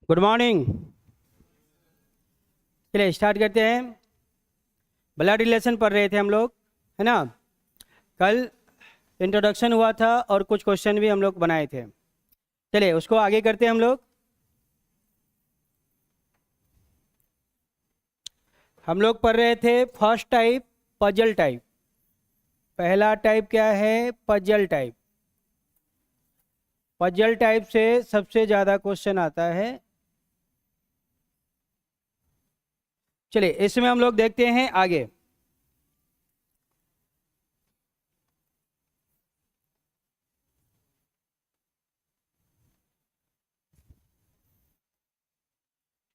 Good morning. चलिए start करते हैं। ब्लड रिलेशन पढ़ रहे थे हम लोग, है ना। कल इंट्रोडक्शन हुआ था और कुछ क्वेश्चन भी हम लोग बनाए थे। चलिए उसको आगे करते हैं हम लोग। पढ़ रहे थे फर्स्ट टाइप, पजल टाइप। पहला टाइप क्या है? Puzzle type. पजल टाइप से सबसे ज़्यादा क्वेश्चन आता है। चलिए इसमें हम लोग देखते हैं आगे।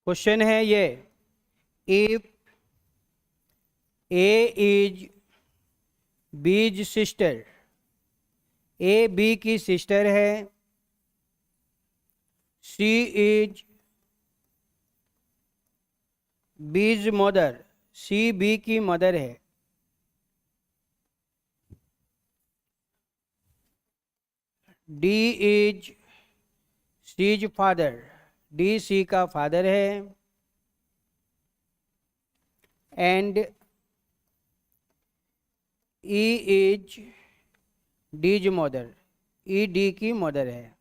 क्वेश्चन है ये, if A is B's sister, A B की सिस्टर है, C is B's mother, C B की मदर है, D is C's father, D C का फादर है, and E is D's mother, E D की मदर है।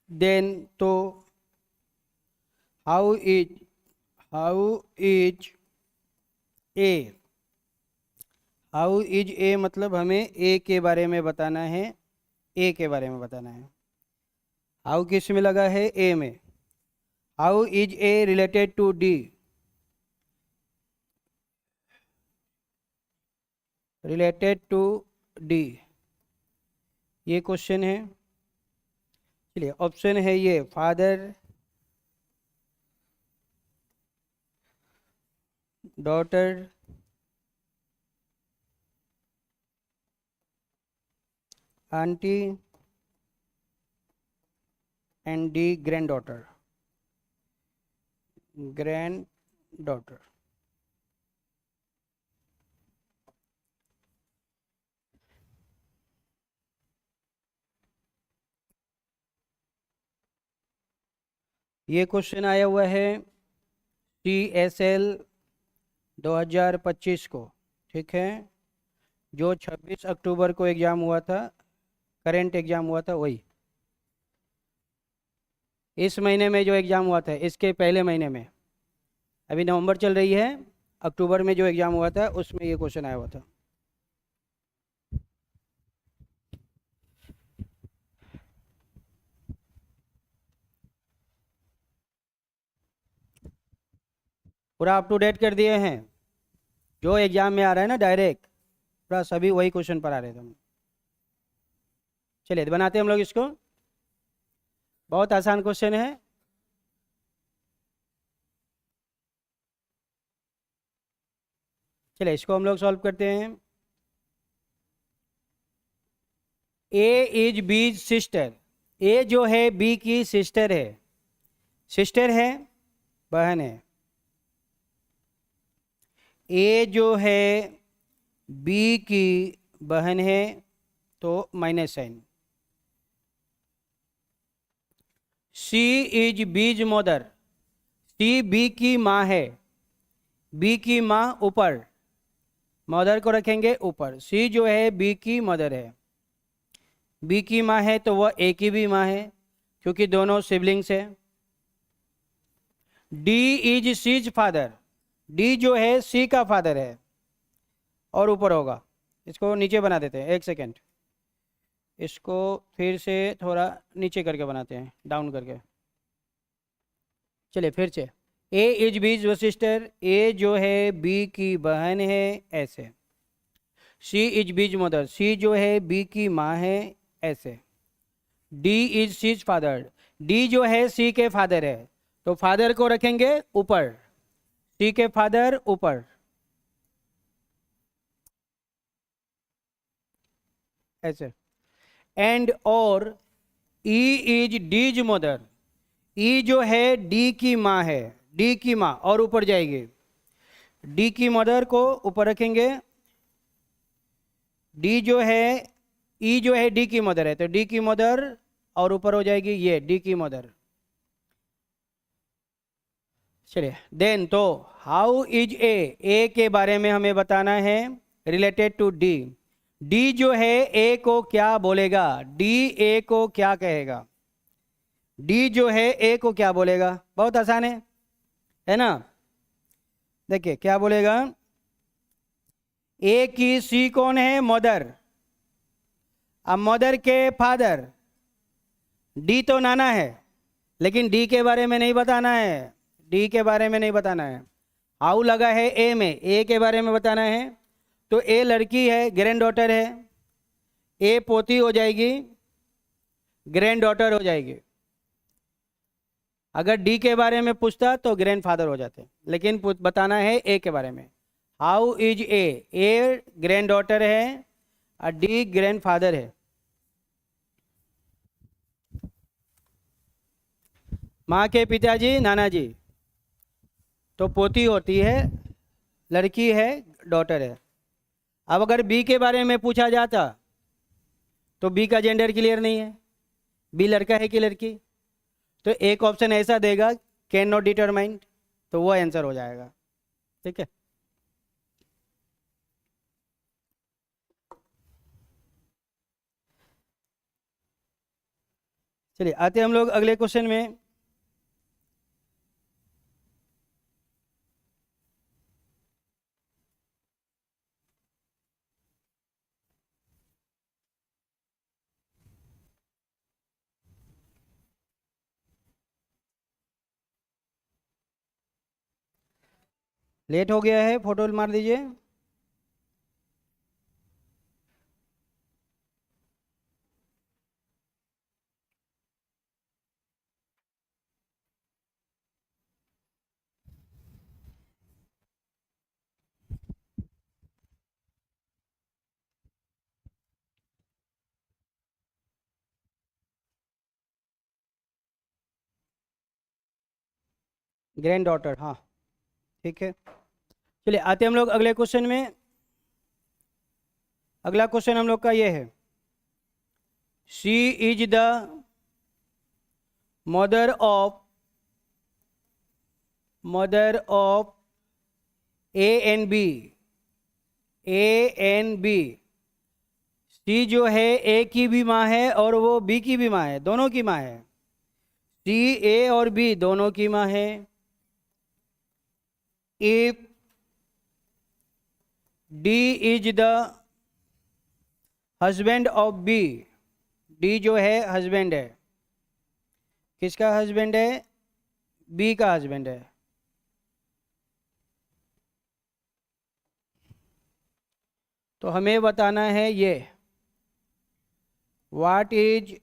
देन तो how is A, how is A मतलब हमें ए के बारे में बताना है, ए के बारे में बताना है। हाउ किस में लगा है? ए में। How is A related to D, related to D, ये क्वेश्चन है। चलिए ऑप्शन है ये, father, daughter, aunty and D granddaughter, granddaughter. ये क्वेश्चन आया हुआ है CSL 2025 को, ठीक है। जो 26 अक्टूबर को एग्ज़ाम हुआ था, करंट एग्ज़ाम हुआ था वही। इस महीने में जो एग्ज़ाम हुआ था, इसके पहले महीने में, अभी नवंबर चल रही है, अक्टूबर में जो एग्ज़ाम हुआ था उसमें ये क्वेश्चन आया हुआ था। पूरा अप टू डेट कर दिए हैं, जो एग्ज़ाम में आ रहा है ना डायरेक्ट, पूरा सभी वही क्वेश्चन पर आ रहे थे हम। चलिए बनाते हैं हम लोग इसको। बहुत आसान क्वेश्चन है। चलिए इसको हम लोग सॉल्व करते हैं। ए इज बीज सिस्टर, ए जो है बी की सिस्टर है, सिस्टर है, बहन है। ए जो है बी की बहन है, तो minus sign. C is B's mother, C B की माँ है, बी की माँ ऊपर, मदर को रखेंगे ऊपर। सी जो है बी की मदर है, बी की माँ है तो वह ए की भी माँ है, क्योंकि दोनों सिबलिंग्स है। D is C's father, D जो है सी का फादर है, और ऊपर होगा। इसको नीचे बना देते हैं, एक सेकेंड, इसको फिर से थोड़ा नीचे करके बनाते हैं, डाउन करके। चलिए फिर से, ए इज बीज वो सिस्टर, ए जो है बी की बहन है, ऐसे। सी इज बीज मदर, सी जो है बी की माँ है, ऐसे। D is C's father, D जो है सी के फादर है, तो फादर को रखेंगे ऊपर, सी के फादर ऊपर, ऐसे। एंड और ई इज डीज मदर, ई जो है डी की माँ है, डी की माँ और ऊपर जाएगी, डी की मदर को ऊपर रखेंगे। डी जो है ई जो है डी की मदर है, तो डी की मदर और ऊपर हो जाएगी ये डी की मदर। चलिए देन, तो हाउ इज ए के बारे में हमें बताना है रिलेटेड टू डी। डी जो है ए को क्या बोलेगा, डी ए को क्या कहेगा, डी जो है ए को क्या बोलेगा, बहुत आसान है ना। देखिए क्या बोलेगा, ए की सी कौन है, मदर। अब मदर के फादर डी तो नाना है, लेकिन डी के बारे में नहीं बताना है, डी के बारे में नहीं बताना है। हाउ लगा है ए में, ए के बारे में बताना है। तो ए लड़की है, ग्रैंड डॉटर है, ए पोती हो जाएगी, ग्रैंड डॉटर हो जाएगी। अगर डी के बारे में पूछता तो ग्रैंड फादर हो जाते, लेकिन बताना है ए के बारे में। How is A grand daughter है और डी ग्रैंड फादर है। माँ के पिताजी नाना जी, तो पोती होती है, लड़की है, डॉटर है। अब अगर बी के बारे में पूछा जाता तो बी का जेंडर क्लियर नहीं है, बी लड़का है कि लड़की, तो एक ऑप्शन ऐसा देगा कैन नॉट डिटरमाइन, तो वो आंसर हो जाएगा। ठीक है, चलिए आते हम लोग अगले क्वेश्चन में। लेट हो गया है, फोटो मार दीजिए। ग्रैंड डॉटर, हाँ ठीक है। चलिए आते हम लोग अगले क्वेश्चन में। अगला क्वेश्चन हम लोग का ये है, she is the mother of A and B, A and B. C जो है ए की भी माँ है और वो बी की भी माँ है, दोनों की माँ है। सी ए और बी दोनों की माँ है। If D is the husband of B, D जो है हस्बैंड है, किसका हस्बैंड है, बी का हस्बैंड है। तो हमें बताना है ये what is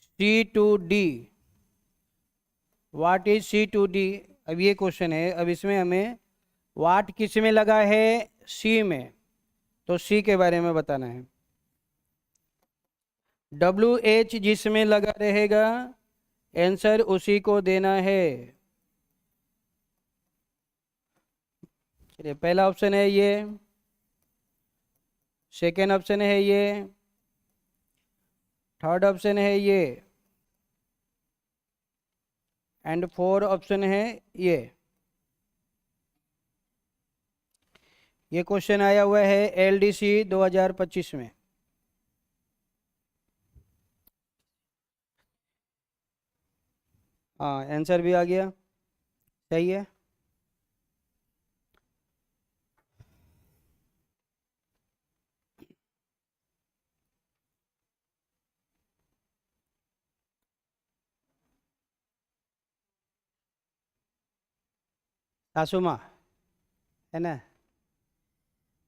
C to D, what is C to D. अब ये क्वेश्चन है, अब इसमें हमें व्हाट किस में लगा है, सी में, तो सी के बारे में बताना है। डब्ल्यू एच जिसमें लगा रहेगा आंसर उसी को देना है। चलिए पहला ऑप्शन है ये, सेकेंड ऑप्शन है ये, थर्ड ऑप्शन है ये, एंड फोर्थ ऑप्शन है ये। ये क्वेश्चन आया हुआ है एलडीसी 2025 में। हाँ आंसर भी आ गया, सही है। सासू माँ है ना,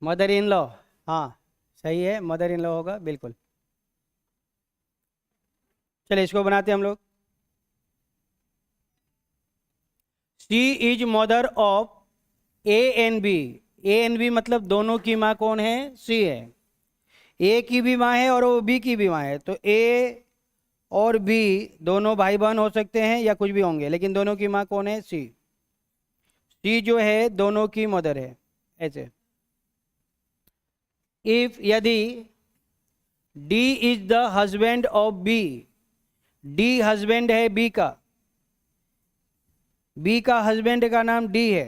मदर इन लॉ, हाँ सही है, मदर इन लॉ होगा बिल्कुल। चलिए इसको बनाते हैं हम लोग। C is mother of A and B, A and B मतलब दोनों की माँ कौन है, सी है। ए की भी माँ है और वो बी की भी माँ है, तो ए और बी दोनों भाई बहन हो सकते हैं या कुछ भी होंगे, लेकिन दोनों की माँ कौन है, सी। सी जो है दोनों की मदर है। ऐसे इफ यदि D is the husband of B. D husband है बी का, बी का हस्बैंड का नाम डी है।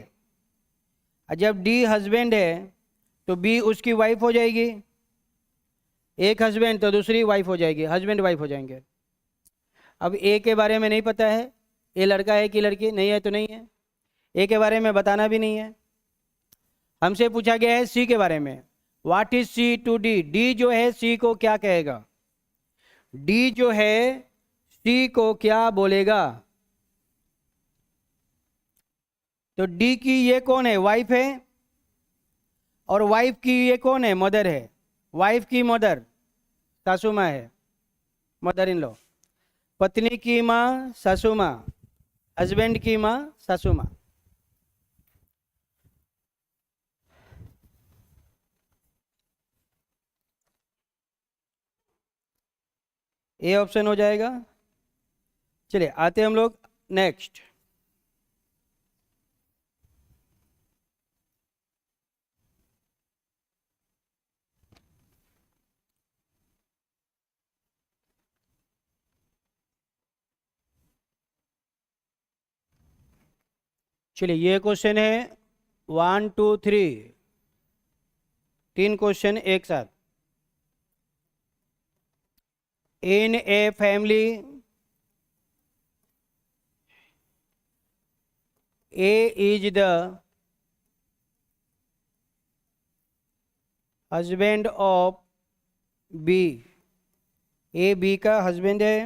और जब डी हस्बैंड है तो बी उसकी वाइफ हो जाएगी। एक हस्बैंड तो दूसरी वाइफ हो जाएगी, हस्बैंड वाइफ हो जाएंगे। अब ए के बारे में नहीं पता है, ये लड़का है कि लड़की, नहीं है तो नहीं है। ए के बारे में बताना भी नहीं है। हमसे पूछा गया है सी के बारे में, what is C to D. D जो है सी को क्या कहेगा, डी जो है सी को क्या बोलेगा। तो डी की ये कौन है, वाइफ है, और वाइफ की ये कौन है, मदर है। वाइफ की मदर सासू माँ है, मदर इन लॉ। पत्नी की माँ सासू माँ, हस्बैंड की माँ सासू माँ। ए ऑप्शन हो जाएगा। चलिए आते हम लोग नेक्स्ट। चलिए ये क्वेश्चन है 1 2 3, 3 क्वेश्चन एक साथ। In a family A is the husband of B. A B का हस्बैंड है।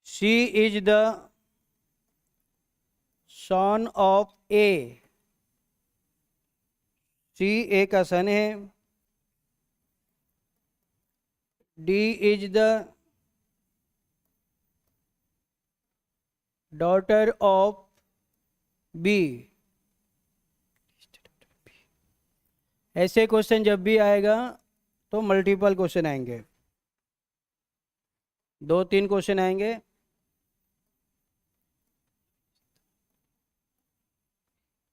C is the son of A. C A का सन है। D is the daughter of B. ऐसे क्वेश्चन जब भी आएगा तो मल्टीपल क्वेश्चन आएंगे, 2-3 क्वेश्चन आएंगे।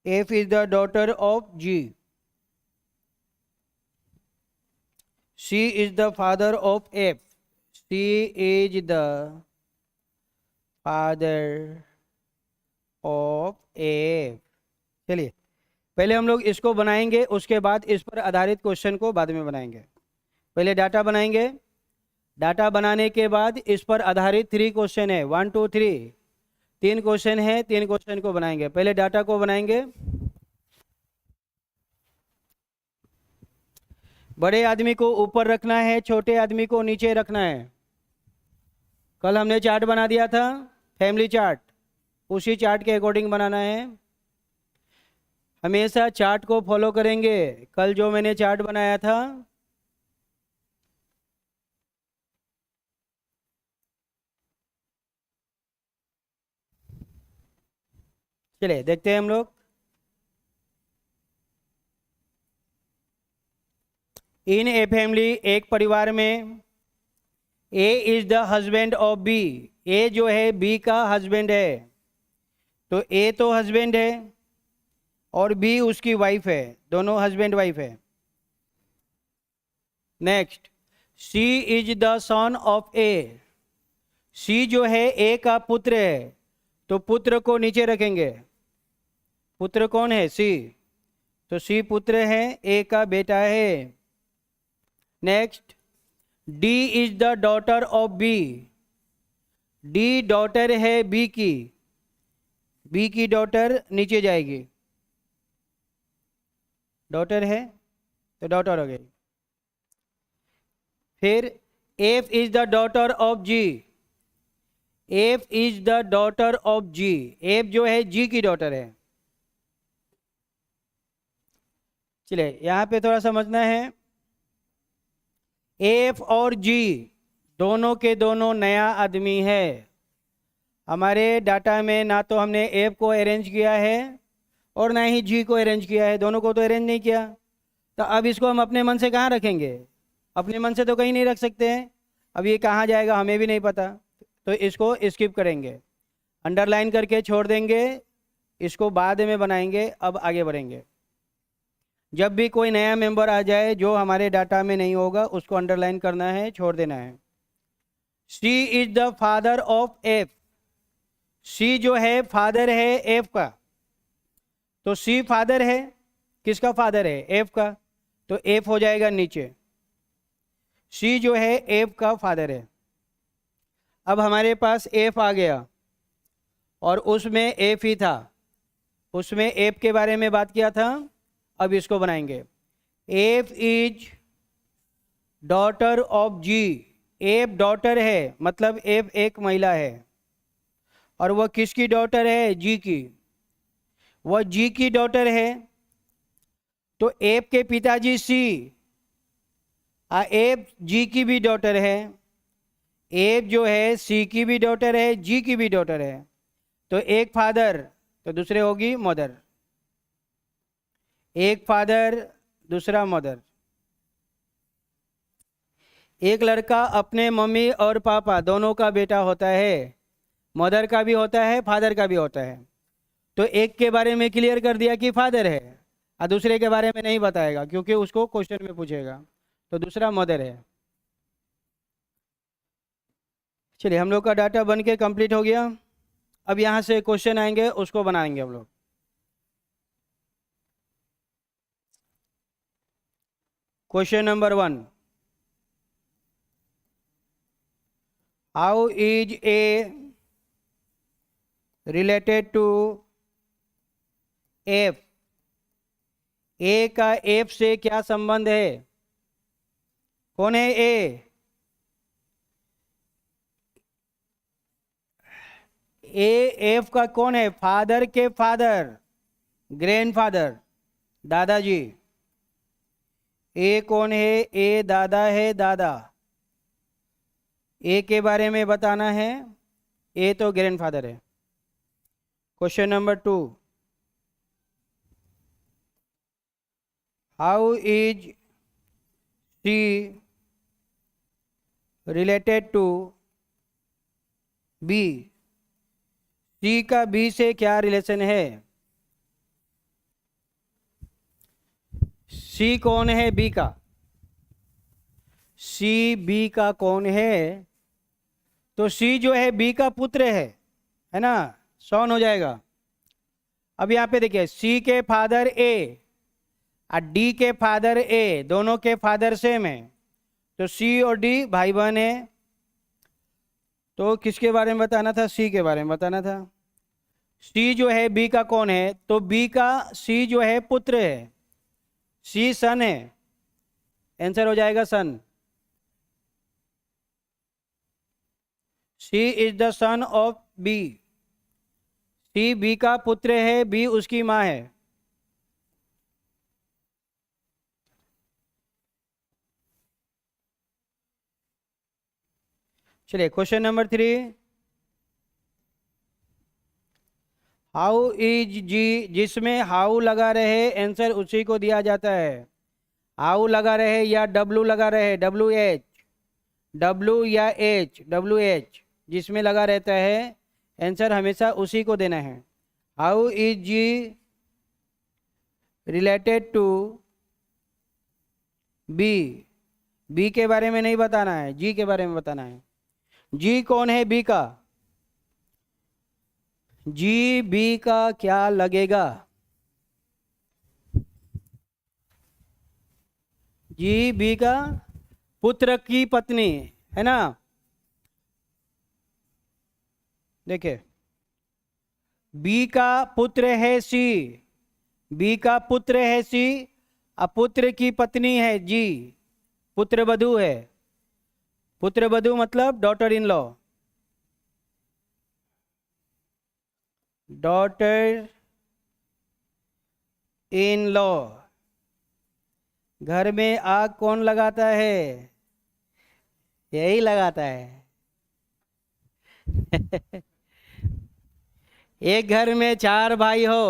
F is the daughter of G. C is the father of F. C is the father of F. चलिए पहले हम लोग इसको बनाएंगे, उसके बाद इस पर आधारित क्वेश्चन को बाद में बनाएंगे। पहले डाटा बनाएंगे, डाटा बनाने के बाद इस पर आधारित 3 क्वेश्चन है, 1 2 3, 3 क्वेश्चन है, 3 क्वेश्चन को बनाएंगे। पहले डाटा को बनाएंगे। बड़े आदमी को ऊपर रखना है, छोटे आदमी को नीचे रखना है। कल हमने चार्ट बना दिया था, फैमिली चार्ट, उसी चार्ट के अकॉर्डिंग बनाना है। हमेशा चार्ट को फॉलो करेंगे। कल जो मैंने चार्ट बनाया था चलिए देखते हैं हम लोग। इन ए फैमिली, एक परिवार में, A is the husband of B. A जो है बी का हस्बैंड है, तो ए तो हस्बैंड है और बी उसकी वाइफ है, दोनों हस्बैंड वाइफ है। Next, C is the son of A. C जो है ए का पुत्र है, तो पुत्र को नीचे रखेंगे। पुत्र कौन है, सी, तो सी पुत्र है, ए का बेटा है। Next, D is the daughter of B. D daughter है बी की, बी की डॉटर नीचे जाएगी, डॉटर है तो डॉटर हो गई। फिर F is the daughter of G. F is the daughter of G. F जो है जी की डॉटर है। चलिए यहां पे थोड़ा समझना है, एफ और जी दोनों के दोनों नया आदमी है। हमारे डाटा में ना तो हमने एफ को अरेंज किया है और ना ही जी को अरेंज किया है, दोनों को तो अरेंज नहीं किया। तो अब इसको हम अपने मन से कहाँ रखेंगे, अपने मन से तो कहीं नहीं रख सकते हैं। अब ये कहाँ जाएगा हमें भी नहीं पता, तो इसको स्किप करेंगे, अंडरलाइन करके छोड़ देंगे, इसको बाद में बनाएंगे। अब आगे बढ़ेंगे। जब भी कोई नया मेंबर आ जाए जो हमारे डाटा में नहीं होगा उसको अंडरलाइन करना है, छोड़ देना है। C is the father of F. C जो है फादर है एफ का, तो सी फादर है, किसका फादर है? एफ का, तो एफ हो जाएगा नीचे। सी जो है एफ का फादर है। अब हमारे पास एफ आ गया और उसमें एफ ही था, उसमें एफ के बारे में बात किया था। अब इसको बनाएंगे। F is daughter of G. F daughter है, मतलब एफ एक महिला है, और वह किसकी डॉटर है? जी की। वह जी की डॉटर है, तो एफ के पिताजी सी, एफ जी की भी डॉटर है। एफ जो है सी की भी डॉटर है, जी की भी डॉटर है, तो एक फादर तो दूसरे होगी मदर। एक फादर दूसरा मदर। एक लड़का अपने मम्मी और पापा दोनों का बेटा होता है, मदर का भी होता है, फादर का भी होता है। तो एक के बारे में क्लियर कर दिया कि फादर है, और दूसरे के बारे में नहीं बताएगा क्योंकि उसको क्वेश्चन में पूछेगा, तो दूसरा मदर है। चलिए, हम लोग का डाटा बन के कंप्लीट हो गया। अब यहाँ से क्वेश्चन आएंगे, उसको बनाएंगे हम लोग। Question number 1, how is A related to F. A का एफ से क्या संबंध है? कौन है ए? एफ का कौन है? फादर के फादर, ग्रैंडफादर, दादाजी। ए कौन है? ए दादा है, दादा। ए के बारे में बताना है, ए तो ग्रैंडफादर है। Question number 2, how is C related to B. C का बी से क्या रिलेशन है? सी कौन है बी का? सी बी का कौन है? तो सी जो है बी का पुत्र है ना, सॉन हो जाएगा। अब यहाँ पे देखिए, सी के फादर ए और डी के फादर ए, दोनों के फादर सेम है, तो सी और डी भाई बहन है। तो किसके बारे में बताना था? सी के बारे में बताना था। सी जो है बी का कौन है? तो बी का सी जो है पुत्र है, सी सन है, आंसर हो जाएगा son. C is the son of B. C B का पुत्र है, बी उसकी माँ है। चलिए, question number 3, how is G. जिसमें हाउ लगा रहे आंसर उसी को दिया जाता है। हाउ लगा रहे या डब्लू लगा रहे, डब्लू एच, डब्लू या एच, डब्लू एच जिसमें लगा रहता है आंसर हमेशा उसी को देना है। How is G related to B. B के बारे में नहीं बताना है, जी के बारे में बताना है। जी कौन है बी का? जी बी का क्या लगेगा? जी बी का पुत्र की पत्नी है ना। देखिए, बी का पुत्र है सी, बी का पुत्र है सी, पुत्र की पत्नी है जी, पुत्र वधू है। पुत्र वधू मतलब daughter in law, daughter in law. घर में आग कौन लगाता है? यही लगाता है। एक घर में 4 भाई हो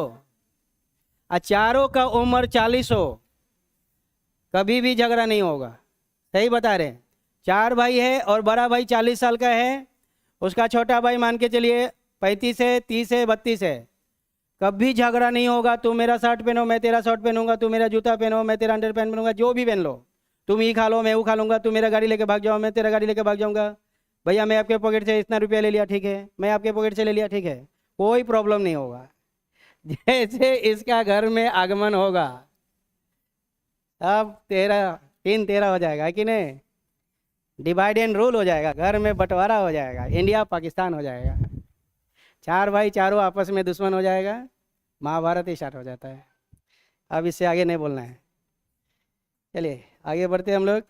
और चारों का उम्र 40 हो, कभी भी झगड़ा नहीं होगा। सही बता रहे हैं। 4 भाई है और बड़ा भाई 40 साल का है, उसका छोटा भाई मान के चलिए 35 है, 30 है, 32 है, कभी झगड़ा नहीं होगा। तू मेरा शर्ट पहनो, मैं तेरा शर्ट पहनूंगा, तू मेरा जूता पहनो, मैं तेरा अंडर पैंट पहनूंगा, जो भी पहन लो। तुम ये खा लो, मैं वो खा लूंगा, तू मेरा गाड़ी लेके भाग जाओ, मैं तेरा गाड़ी लेके भाग जाऊंगा। भैया मैं आपके पॉकेट से इतना रुपया ले लिया, ठीक है, मैं आपके पॉकेट से ले लिया, ठीक है, कोई प्रॉब्लम नहीं होगा। जैसे इसका घर में आगमन होगा, अब 13 हो जाएगा कि नहीं, डिवाइड एंड रूल हो जाएगा, घर में बंटवारा हो जाएगा, इंडिया पाकिस्तान हो जाएगा, चार भाई चारों आपस में दुश्मन हो जाएगा, महाभारत स्टार्ट हो जाता है। अब इससे आगे नहीं बोलना है। चलिए आगे बढ़ते हम लोग।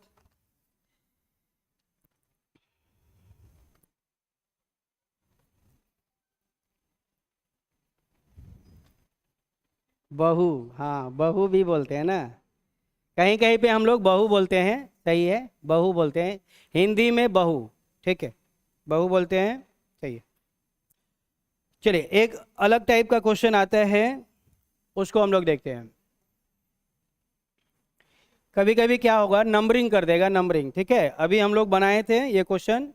बहू, हाँ बहू भी बोलते हैं ना, कहीं कहीं पे हम लोग बहू बोलते हैं, सही है, बहू बोलते हैं, हिंदी में बहू, ठीक है, बहू बोलते हैं, सही है। चलिए एक अलग टाइप का क्वेश्चन आता है, उसको हम लोग देखते हैं। कभी कभी क्या होगा, नंबरिंग कर देगा, नंबरिंग, ठीक है। अभी हम लोग बनाए थे ये क्वेश्चन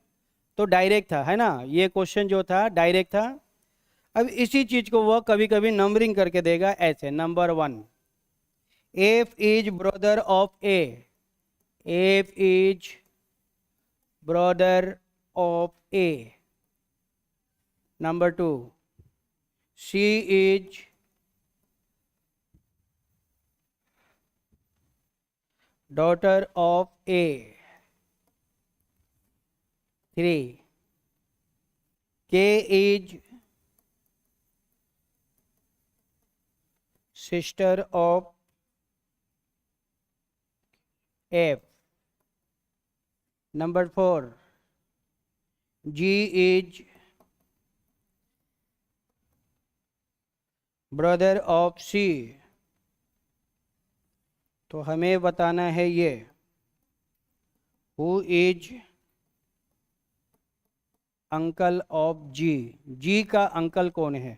तो डायरेक्ट था, है ना, ये क्वेश्चन जो था डायरेक्ट था। अब इसी चीज को वह कभी कभी नंबरिंग करके देगा ऐसे, number 1, F is brother of A, F is brother of A. Number 2, C is daughter of A. 3, K is sister of F. Number 4, G is brother of C. तो हमें बताना है ये, who is uncle of G, G का uncle कौन है,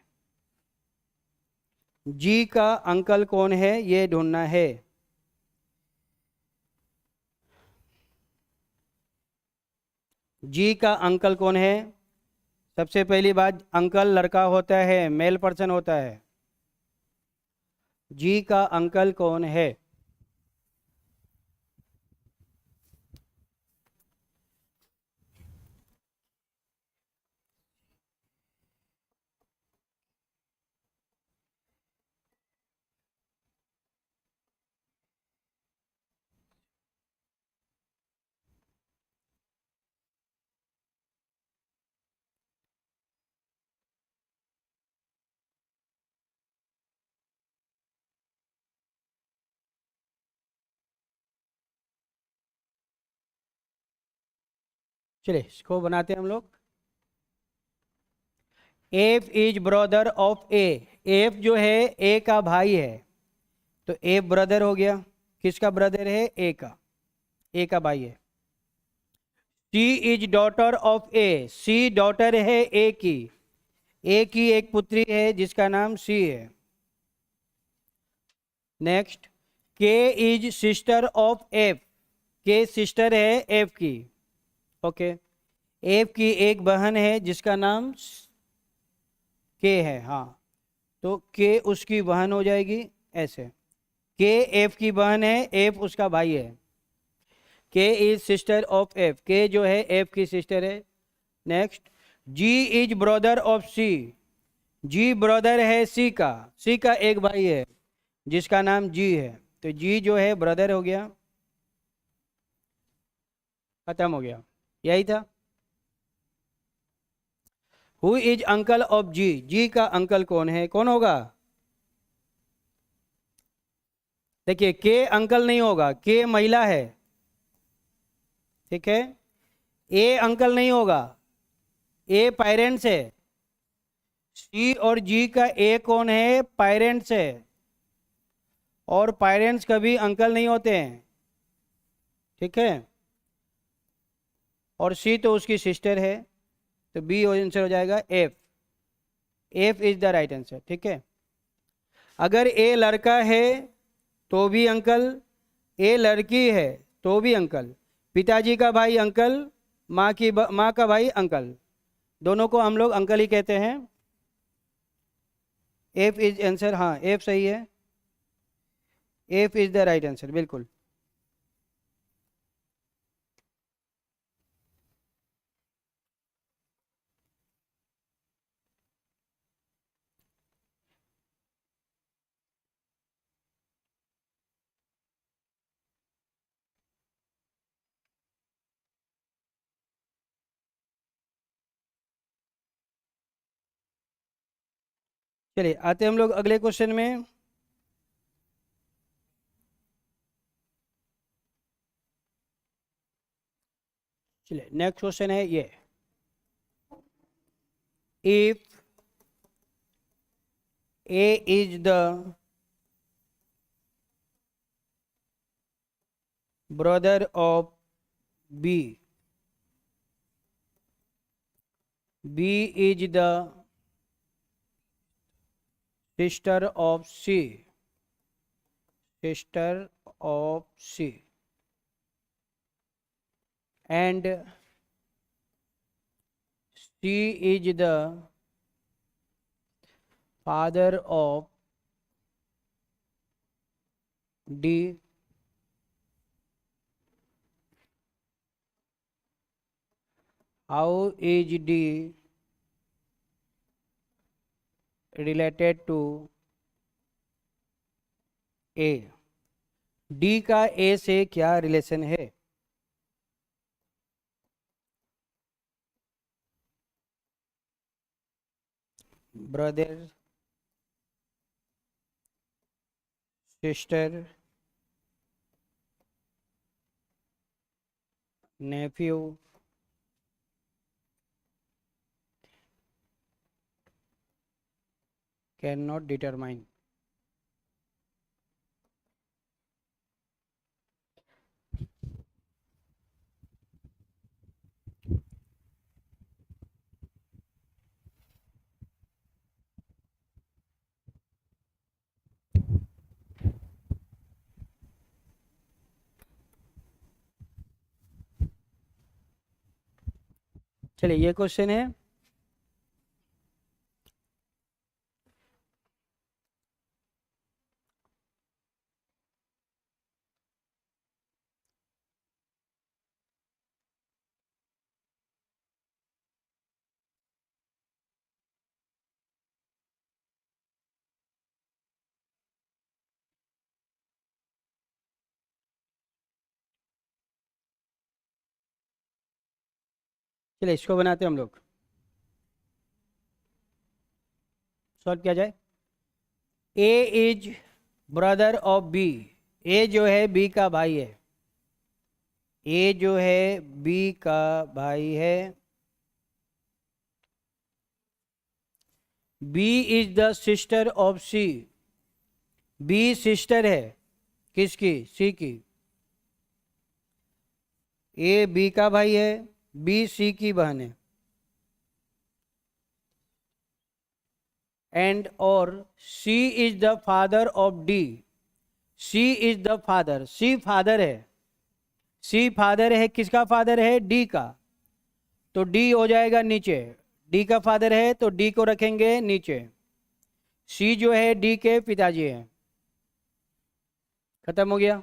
जी का uncle कौन है ये ढूंढना है। जी का अंकल कौन है, सबसे पहली बात, अंकल लड़का होता है, मेल पर्सन होता है। जी का अंकल कौन है, चलिए इसको बनाते हैं हम लोग। F is brother of A, F जो है ए का भाई है, तो एफ ब्रदर हो गया, किसका ब्रदर है, ए का, ए का भाई है। C is daughter of A, C daughter है ए की, ए की एक पुत्री है जिसका नाम सी है। नेक्स्ट, के इज सिस्टर ऑफ एफ, के सिस्टर है एफ की, ओके, एफ की एक बहन है जिसका नाम के है, हाँ, तो के उसकी बहन हो जाएगी ऐसे, के एफ की बहन है, एफ उसका भाई है। के इज सिस्टर ऑफ एफ, के जो है एफ की सिस्टर है। Next, G is brother of C, G brother है सी का, सी का एक भाई है जिसका नाम जी है, तो जी जो है ब्रदर हो गया, खत्म हो गया, यही था। हु इज अंकल ऑफ जी, जी का अंकल कौन है, कौन होगा, देखिए के अंकल नहीं होगा, के महिला है, ठीक है, ए अंकल नहीं होगा, ए पेरेंट्स है, सी और जी का ए कौन है, पेरेंट्स है, और पेरेंट्स कभी अंकल नहीं होते हैं, ठीक है, और सी तो उसकी सिस्टर है, तो बी आंसर हो जाएगा F, F is the right answer, ठीक है। अगर ए लड़का है तो भी अंकल, ए लड़की है तो भी अंकल, पिताजी का भाई अंकल, माँ का भाई अंकल, दोनों को हम लोग अंकल ही कहते हैं। एफ इज आंसर, हाँ एफ सही है, F is the right answer, बिल्कुल। चलिए आते हैं हम लोग अगले क्वेश्चन में। चलिए नेक्स्ट क्वेश्चन है ये, if A is the brother of B, B is the sister of C, sister of C, and C is the father of D, how is D related to A? D का A से क्या relation है? Brother, sister, nephew, can not determine. चलिए ये question है, चलिए इसको बनाते हैं हम लोग, सॉल्व किया जाए। ए is brother of B, A जो है बी का भाई है, ए जो है बी का भाई है। B is the sister of C, B sister है किसकी? सी की। ए बी का भाई है, बी सी की बहन है। एंड और C is the father of D, C is the father, C father है, सी फादर है, किसका फादर है? डी का। तो डी हो जाएगा नीचे, डी का फादर है तो डी को रखेंगे नीचे। सी जो है डी के पिताजी हैं। खत्म हो गया,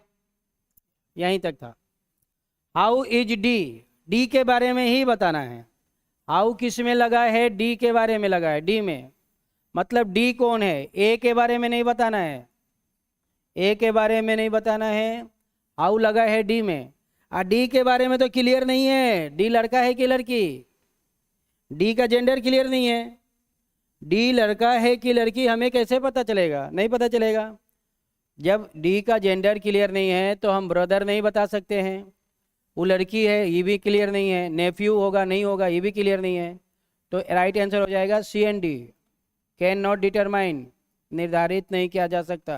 यहीं तक था। हाउ इज डी, डी के बारे में ही बताना है। हाउ किस में लगा है? डी के बारे में लगा है, डी में। मतलब डी कौन है? ए के बारे में नहीं बताना है, ए के बारे में नहीं बताना है। हाउ लगा है डी में, और डी के बारे में तो क्लियर नहीं है, डी लड़का है कि लड़की? डी का जेंडर क्लियर नहीं है। डी लड़का है कि लड़की हमें कैसे पता चलेगा? नहीं पता चलेगा। जब डी का जेंडर क्लियर नहीं है तो हम ब्रदर नहीं बता सकते हैं। वो लड़की है ये भी क्लियर नहीं है, नेफ्यू होगा नहीं होगा ये भी क्लियर नहीं है। तो राइट आंसर हो जाएगा C and D, can not determine, निर्धारित नहीं किया जा सकता।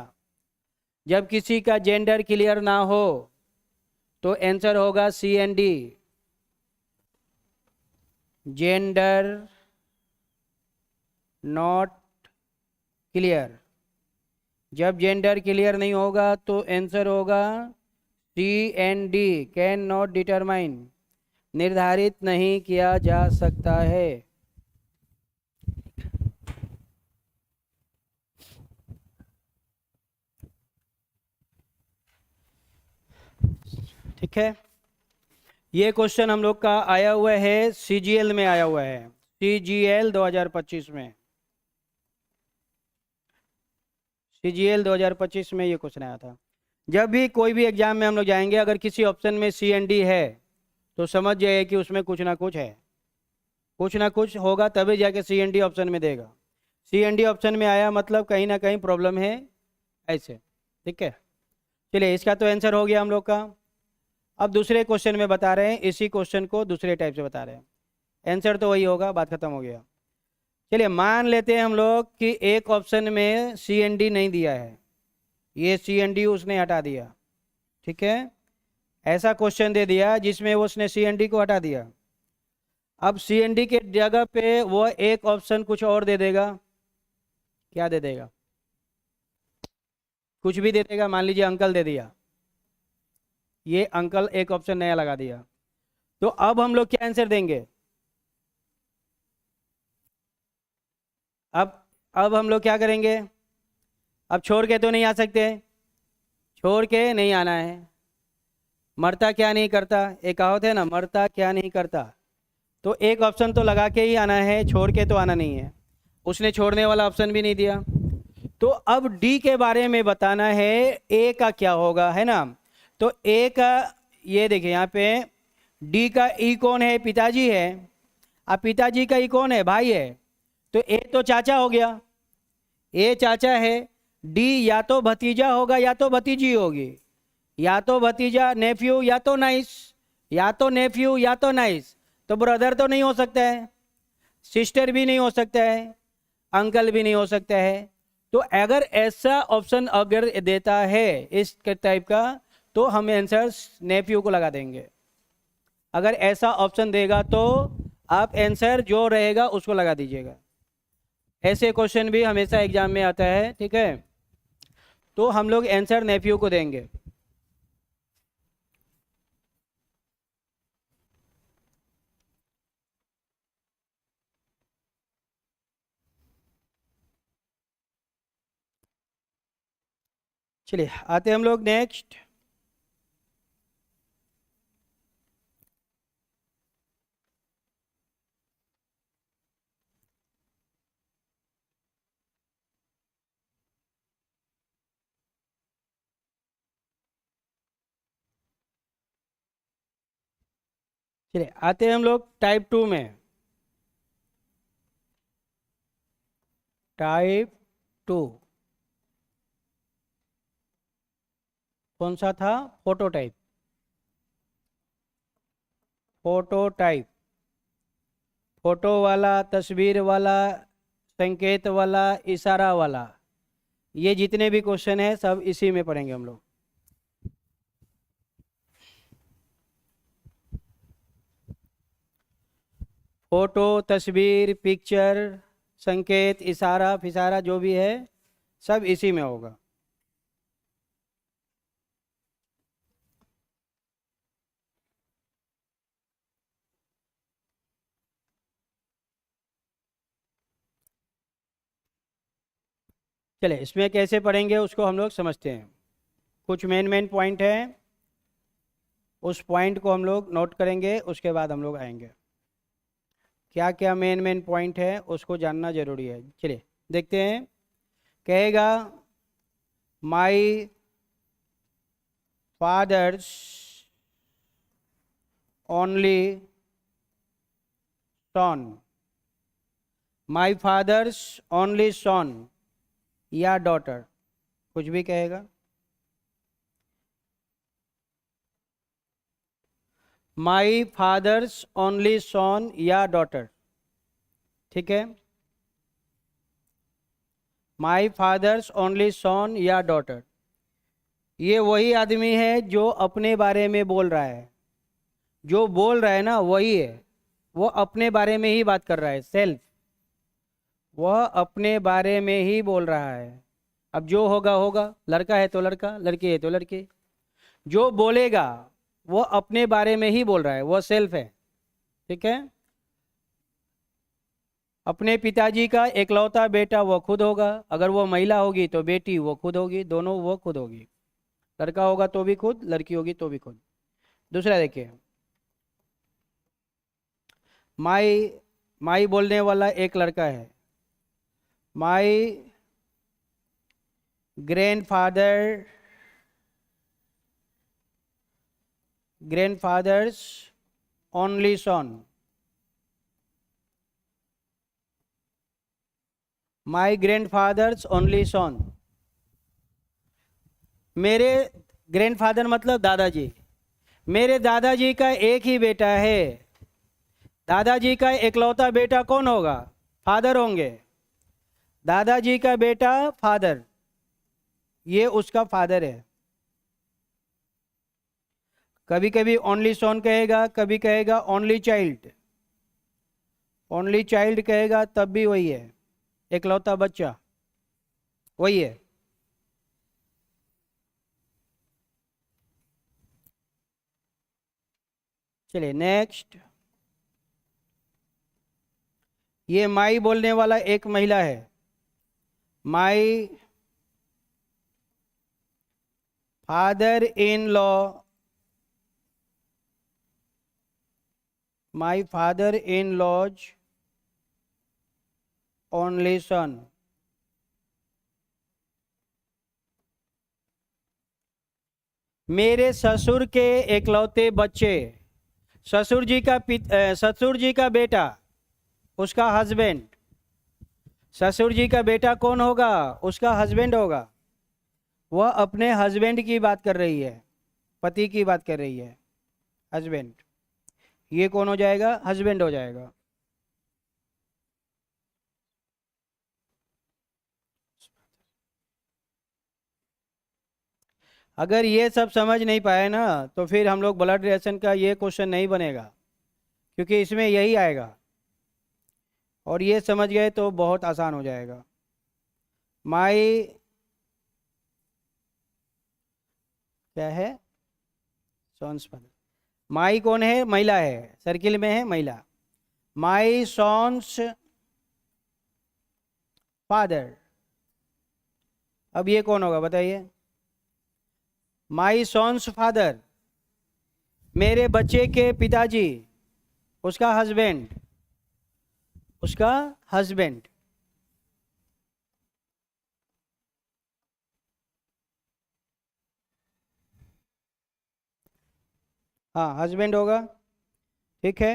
जब किसी का जेंडर क्लियर ना हो तो आंसर होगा C and D, gender not clear. जब जेंडर क्लियर नहीं होगा तो आंसर होगा C and D, can not determine, निर्धारित नहीं किया जा सकता है। ठीक है, ये क्वेश्चन हम लोग का आया हुआ है सीजीएल में, आया हुआ है सीजीएल 2025 में। सीजीएल 2025 में ये क्वेश्चन आया था। जब भी कोई भी एग्जाम में हम लोग जाएंगे, अगर किसी ऑप्शन में सी एंड डी है तो समझ जाइए कि उसमें कुछ ना कुछ है, कुछ ना कुछ होगा, तभी जाके सी एंड डी ऑप्शन में देगा। सी एंड डी ऑप्शन में आया मतलब कहीं ना कहीं प्रॉब्लम है, ऐसे। ठीक है, चलिए इसका तो आंसर हो गया हम लोग का। अब दूसरे क्वेश्चन में बता रहे हैं, इसी क्वेश्चन को दूसरे टाइप से बता रहे हैं, आंसर तो वही होगा, बात खत्म हो गया। चलिए मान लेते हैं हम लोग कि एक ऑप्शन में सी एन डी नहीं दिया है, ये सी एन डी उसने हटा दिया। ठीक है, ऐसा क्वेश्चन दे दिया जिसमें उसने सी एन डी को हटा दिया। अब सी एन डी के जगह पे वो एक ऑप्शन कुछ और दे देगा, क्या दे देगा? कुछ भी दे देगा, मान लीजिए अंकल दे दिया, ये अंकल एक ऑप्शन नया लगा दिया, तो अब हम लोग क्या आंसर देंगे? अब हम लोग क्या करेंगे? अब छोड़ के तो नहीं आ सकते, छोड़ के नहीं आना है। मरता क्या नहीं करता, एक कहावत है ना, मरता क्या नहीं करता। तो एक ऑप्शन तो लगा के ही आना है, छोड़ के तो आना नहीं है। उसने छोड़ने वाला ऑप्शन भी नहीं दिया, तो अब डी के बारे में बताना है, ए का क्या होगा, है ना। तो ए का, ये देखिए यहाँ पे डी का ई कौन है? पिताजी है। अब पिताजी का ई कौन है? भाई है। तो ए तो चाचा हो गया, ए चाचा है। डी या तो भतीजा होगा या तो भतीजी होगी, या तो भतीजा नेफ्यू या तो नाइस, या तो नेफ्यू या तो नाइस। तो ब्रदर तो नहीं हो सकता है, सिस्टर भी नहीं हो सकता है, अंकल भी नहीं हो सकता है। तो अगर ऐसा ऑप्शन अगर देता है इस टाइप का, तो हम आंसर नेफ्यू को लगा देंगे। अगर ऐसा ऑप्शन देगा तो आप आंसर जो रहेगा उसको लगा दीजिएगा। ऐसे क्वेश्चन भी हमेशा एग्जाम में आता है, ठीक है। तो हम लोग आंसर नेफ्यू को देंगे। चलिए आते हम लोग नेक्स्ट। चलिए आते हैं हम लोग टाइप 2 में। टाइप 2 कौन सा था? Photo type. Photo type, photo वाला, तस्वीर वाला, संकेत वाला, इशारा वाला, ये जितने भी क्वेश्चन है सब इसी में पढ़ेंगे हम लोग। फोटो, तस्वीर, पिक्चर, संकेत, इशारा फिशारा जो भी है सब इसी में होगा। चले इसमें कैसे पढ़ेंगे उसको हम लोग समझते हैं। कुछ मेन पॉइंट है, उस पॉइंट को हम लोग नोट करेंगे, उसके बाद हम लोग आएंगे। क्या क्या मेन पॉइंट है उसको जानना जरूरी है। चलिए देखते हैं। कहेगा माई फादर्स ओनली सन, माई फादर्स ओनली सन या डॉटर, कुछ भी कहेगा। माई फादर्स ओनली सन या डॉटर, ठीक है। माई फादर्स ओनली सन या डॉटर, ये वही आदमी है जो अपने बारे में बोल रहा है। जो बोल रहा है ना वही है, वो अपने बारे में ही बात कर रहा है, सेल्फ। वह अपने बारे में ही बोल रहा है। अब जो होगा होगा, लड़का है तो लड़का, लड़की है तो लड़की। जो बोलेगा वो अपने बारे में ही बोल रहा है, वो सेल्फ है, ठीक है। अपने पिताजी का एकलौता बेटा वो खुद होगा, अगर वो महिला होगी तो बेटी वो खुद होगी, दोनों वो खुद होगी। लड़का होगा तो भी खुद, लड़की होगी तो भी खुद। दूसरा देखिए, माई, माई बोलने वाला एक लड़का है। माई ग्रैंडफादर, ग्रैंडफादर्स ओनली सन। माई ग्रैंडफादर्स ओनली सन। मेरे ग्रैंडफादर मतलब दादाजी। मेरे दादाजी का एक ही बेटा है। दादाजी का इकलौता बेटा कौन होगा? फादर होंगे। दादाजी का बेटा फादर, ये उसका फादर है। कभी कभी ओनली सन कहेगा, कभी कहेगा ओनली चाइल्ड। ओनली चाइल्ड कहेगा तब भी वही है, इकलौता बच्चा, वही है। चलिए नेक्स्ट, ये माई बोलने वाला एक महिला है। My father in law, my father in law's only son. मेरे ससुर के इकलौते बच्चे। ससुर जी का ससुर जी का बेटा, उसका हस्बैंड। ससुर जी का बेटा कौन होगा? उसका हस्बैंड होगा। वह अपने हस्बैंड की बात कर रही है, पति की बात कर रही है, हस्बैंड। ये कौन हो जाएगा? हस्बैंड हो जाएगा। अगर ये सब समझ नहीं पाए ना, तो फिर हम लोग ब्लड रिलेशन का ये क्वेश्चन नहीं बनेगा, क्योंकि इसमें यही आएगा। और ये समझ गए तो बहुत आसान हो जाएगा। माई, क्या है? सॉन्स फादर। माई कौन है? महिला है, सर्किल में है महिला। माई सॉन्स फादर। अब ये कौन होगा बताइए? माई सॉन्स फादर, मेरे बच्चे के पिताजी, उसका हस्बैंड, उसका हस्बैंड। हाँ, हस्बैंड होगा, ठीक है।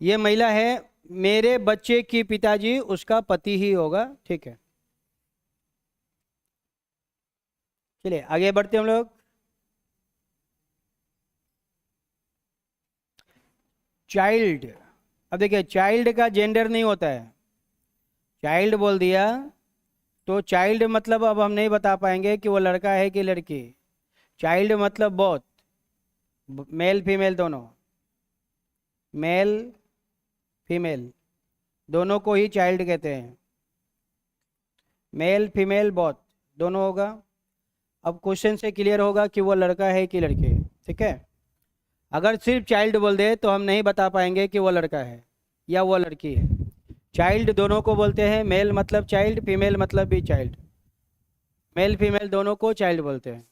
ये महिला है, मेरे बच्चे की पिताजी, उसका पति ही होगा, ठीक है। चलिए आगे बढ़ते हम लोग। चाइल्ड, अब देखिए चाइल्ड का जेंडर नहीं होता है। चाइल्ड बोल दिया तो चाइल्ड मतलब अब हम नहीं बता पाएंगे कि वो लड़का है कि लड़की। चाइल्ड मतलब बोथ, मेल फीमेल दोनों, मेल फीमेल दोनों को ही चाइल्ड कहते हैं। मेल फीमेल बोथ दोनों होगा। अब क्वेश्चन से क्लियर होगा कि वो लड़का है कि लड़की है, ठीक है। अगर सिर्फ चाइल्ड बोल दे तो हम नहीं बता पाएंगे कि वो लड़का है या वो लड़की है। चाइल्ड दोनों को बोलते हैं, मेल मतलब चाइल्ड, फीमेल मतलब भी चाइल्ड। मेल फीमेल दोनों को चाइल्ड बोलते हैं।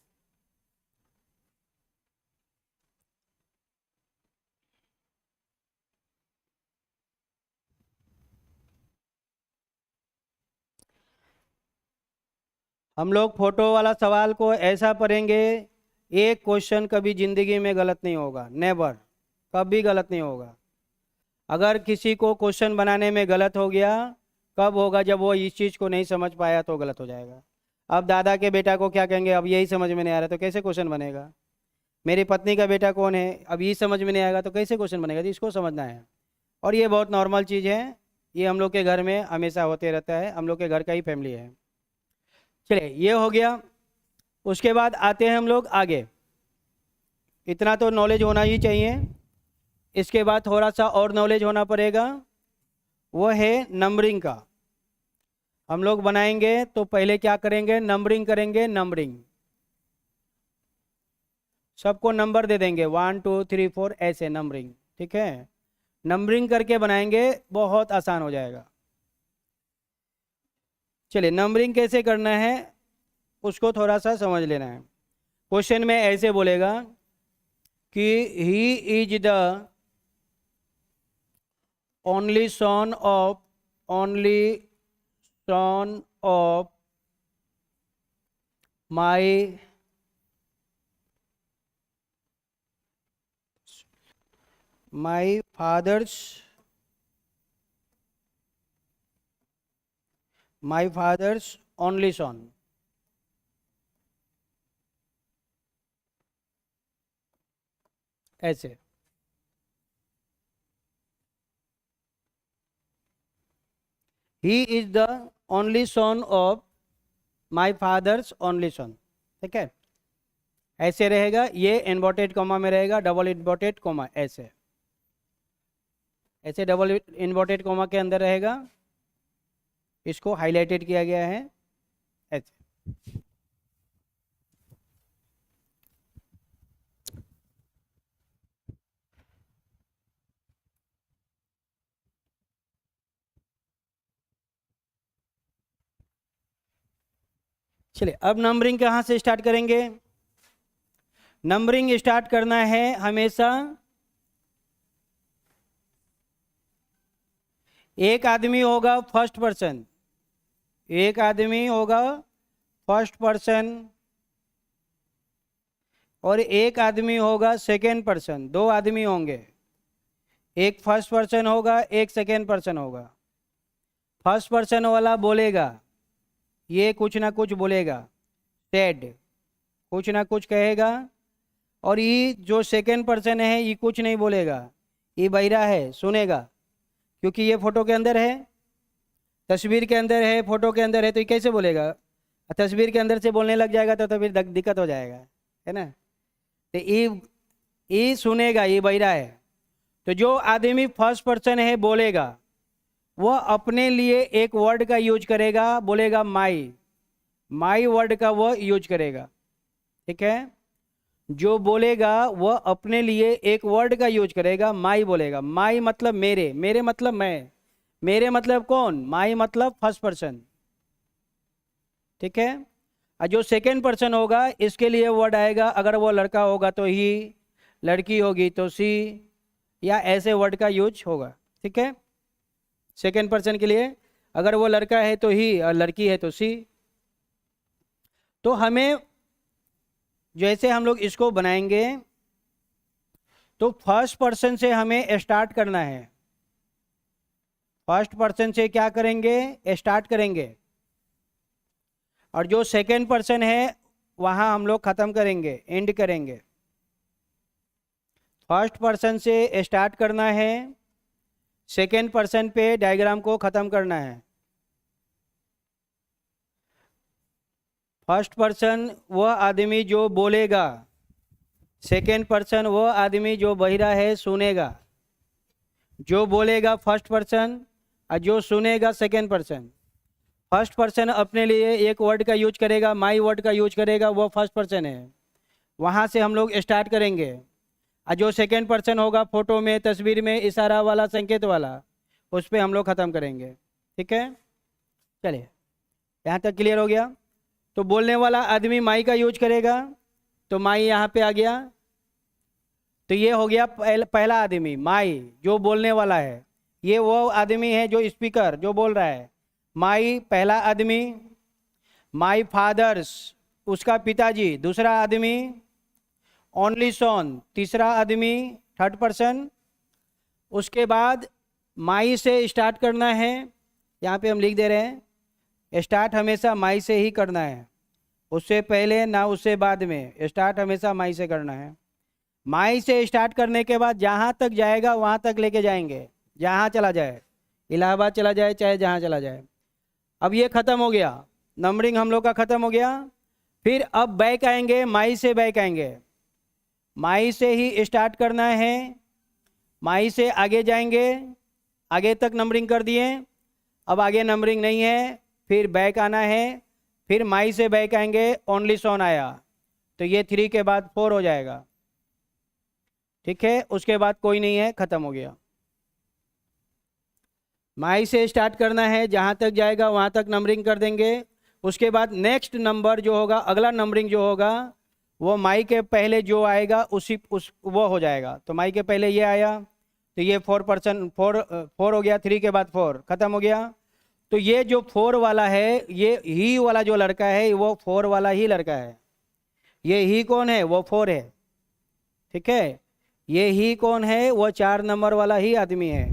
हम लोग फोटो वाला सवाल को ऐसा पढ़ेंगे, एक क्वेश्चन कभी जिंदगी में गलत नहीं होगा, नेवर, कभी गलत नहीं होगा। अगर किसी को क्वेश्चन बनाने में गलत हो गया, कब होगा? जब वो इस चीज़ को नहीं समझ पाया तो गलत हो जाएगा। अब दादा के बेटा को क्या कहेंगे? अब यही समझ में नहीं आ रहा तो कैसे क्वेश्चन बनेगा? मेरी पत्नी का बेटा कौन है? अब ये समझ में नहीं आएगा तो कैसे क्वेश्चन बनेगा? तो इसको समझना है। और ये बहुत नॉर्मल चीज़ है, ये हम लोग के घर में हमेशा होते रहता है, हम लोग के घर का ही फैमिली है। चलिए ये हो गया। उसके बाद आते हैं हम लोग आगे। इतना तो नॉलेज होना ही चाहिए। इसके बाद थोड़ा सा और नॉलेज होना पड़ेगा, वो है नंबरिंग का। हम लोग बनाएंगे तो पहले क्या करेंगे? नंबरिंग करेंगे, नंबरिंग। सबको नंबर दे देंगे 1 2 3 4 ऐसे नंबरिंग, ठीक है। नंबरिंग करके बनाएंगे, बहुत आसान हो जाएगा। चलिए नंबरिंग कैसे करना है उसको थोड़ा सा समझ लेना है। क्वेश्चन में ऐसे बोलेगा कि he is the only son of my father's only son. ऐसे he is the only son of my father's only son. ठीक है, ऐसे रहेगा, ये इन्वर्टेड कॉमा में रहेगा, डबल इन्वर्टेड कॉमा ऐसे, ऐसे डबल इन्वर्टेड कॉमा के अंदर रहेगा, इसको हाईलाइटेड किया गया है ऐसे। चलिए अब नंबरिंग कहाँ से स्टार्ट करेंगे? नंबरिंग स्टार्ट करना है हमेशा एक आदमी होगा फर्स्ट पर्सन, एक आदमी होगा फर्स्ट पर्सन और एक आदमी होगा सेकेंड पर्सन। दो आदमी होंगे, एक फर्स्ट पर्सन होगा, एक सेकेंड पर्सन होगा। फर्स्ट पर्सन वाला बोलेगा, ये कुछ ना कुछ बोलेगा, सेड कुछ ना कुछ कहेगा, और ये जो सेकेंड पर्सन है ये कुछ नहीं बोलेगा, ये बहिरा है, सुनेगा, क्योंकि ये फोटो के अंदर है, तस्वीर के अंदर है, फोटो के अंदर है, तो ये कैसे बोलेगा? तस्वीर के अंदर से बोलने लग जाएगा तो फिर दिक्कत हो जाएगा, है ना। तो ये सुनेगा, ये बहिरा है। तो जो आदमी फर्स्ट पर्सन है बोलेगा, वह अपने लिए एक वर्ड का यूज करेगा, बोलेगा माई वर्ड का वह यूज करेगा। ठीक है, जो बोलेगा वह अपने लिए एक वर्ड का यूज करेगा, माई बोलेगा। माई मतलब मेरे, मेरे मतलब मैं, मेरे मतलब कौन? माई मतलब फर्स्ट पर्सन। ठीक है, और जो सेकेंड पर्सन होगा इसके लिए वर्ड आएगा, अगर वो लड़का होगा तो ही, लड़की होगी तो सी, या ऐसे वर्ड का यूज होगा। ठीक है, सेकेंड पर्सन के लिए अगर वो लड़का है तो ही और लड़की है तो सी। तो हमें जैसे हम लोग इसको बनाएंगे तो फर्स्ट पर्सन से हमें स्टार्ट करना है। फर्स्ट पर्सन से क्या करेंगे? स्टार्ट करेंगे, और जो सेकेंड पर्सन है वहां हम लोग खत्म करेंगे, एंड करेंगे। फर्स्ट पर्सन से स्टार्ट करना है, सेकेंड पर्सन पे डायग्राम को खत्म करना है। फर्स्ट पर्सन वह आदमी जो बोलेगा, सेकेंड पर्सन वह आदमी जो बहिरा है, सुनेगा। जो बोलेगा फर्स्ट पर्सन और जो सुनेगा सेकेंड पर्सन। फर्स्ट पर्सन अपने लिए एक वर्ड का यूज करेगा, माई वर्ड का यूज करेगा, वो फर्स्ट पर्सन है, वहाँ से हम लोग स्टार्ट करेंगे। और जो सेकेंड पर्सन होगा फोटो में, तस्वीर में, इशारा वाला, संकेत वाला, उस पर हम लोग ख़त्म करेंगे। ठीक है, चलिए यहाँ तक क्लियर हो गया। तो बोलने वाला आदमी माई का यूज करेगा, तो माई यहाँ पे आ गया, तो ये हो गया पहला आदमी, माई जो बोलने वाला है। ये वो आदमी है जो स्पीकर, जो बोल रहा है, माई पहला आदमी। माई फादर्स उसका पिताजी, दूसरा आदमी। ओनली सन तीसरा आदमी, थर्ड पर्सन। उसके बाद माई से स्टार्ट करना है, यहाँ पे हम लिख दे रहे हैं, स्टार्ट हमेशा माई से ही करना है, उससे पहले ना उससे बाद में, स्टार्ट हमेशा माई से करना है। माई से स्टार्ट करने के बाद जहाँ तक जाएगा वहाँ तक लेके जाएंगे, जहाँ चला जाए, इलाहाबाद चला जाए चाहे जहाँ चला जाए। अब ये ख़त्म हो गया, नंबरिंग हम लोग का ख़त्म हो गया। फिर अब बैक आएंगे, माई से बैक आएंगे, माई से ही स्टार्ट करना है, माई से आगे जाएंगे, आगे तक नंबरिंग कर दिए। अब आगे नंबरिंग नहीं है, फिर बैक आना है, फिर माई से बैक आएंगे, ओनली सन आया, तो ये 3 के बाद 4 हो जाएगा। ठीक है, उसके बाद कोई नहीं है, ख़त्म हो गया। माई से स्टार्ट करना है, जहाँ तक जाएगा वहाँ तक नंबरिंग कर देंगे। उसके बाद नेक्स्ट नंबर जो होगा, अगला नंबरिंग जो होगा वो माई के पहले जो आएगा उसी उस वो हो जाएगा। तो माई के पहले ये आया तो ये 4%, 4 हो गया, 3 के बाद 4 खत्म हो गया। तो ये जो 4 वाला है, ये ही वाला जो लड़का है वो 4 वाला ही लड़का है। ये ही कौन है? वो 4 है। ठीक है, ये ही कौन है? वो 4 नंबर वाला ही आदमी है।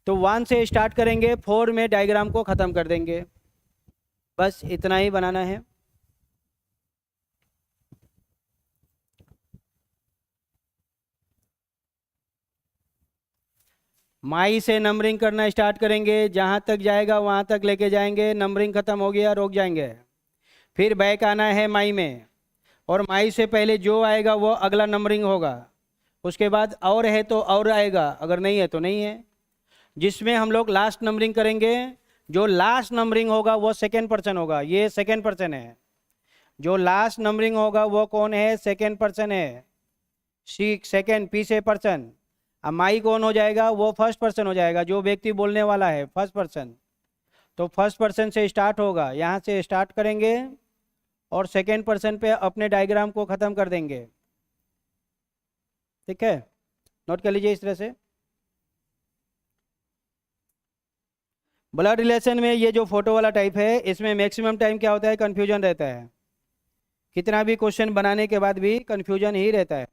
तो 1 से स्टार्ट करेंगे, 4 में डायग्राम को ख़त्म कर देंगे। बस इतना ही बनाना है। माई से नंबरिंग करना स्टार्ट करेंगे, जहाँ तक जाएगा वहाँ तक लेके जाएंगे। नंबरिंग ख़त्म हो गया, रोक जाएंगे। फिर बैक आना है माई में, और माई से पहले जो आएगा वो अगला नंबरिंग होगा। उसके बाद और है तो और आएगा, अगर नहीं है तो नहीं है। जिसमें हम लोग लास्ट नंबरिंग करेंगे, जो लास्ट नंबरिंग होगा वो सेकेंड पर्सन होगा। ये सेकेंड पर्सन है। जो लास्ट नंबरिंग होगा वो कौन है? सेकेंड पर्सन है। सी सेकेंड, पी से पर्सन। अब माई कौन हो जाएगा? वो फर्स्ट पर्सन हो जाएगा, जो व्यक्ति बोलने वाला है फर्स्ट पर्सन। तो फर्स्ट पर्सन से स्टार्ट होगा, यहाँ से स्टार्ट करेंगे और सेकेंड पर्सन पे अपने डायग्राम को ख़त्म कर देंगे। ठीक है, नोट कर लीजिए इस तरह से। ब्लड रिलेशन में ये जो फोटो वाला टाइप है, इसमें मैक्सिमम टाइम क्या होता है? कन्फ्यूजन रहता है। कितना भी क्वेश्चन बनाने के बाद भी कन्फ्यूजन ही रहता है।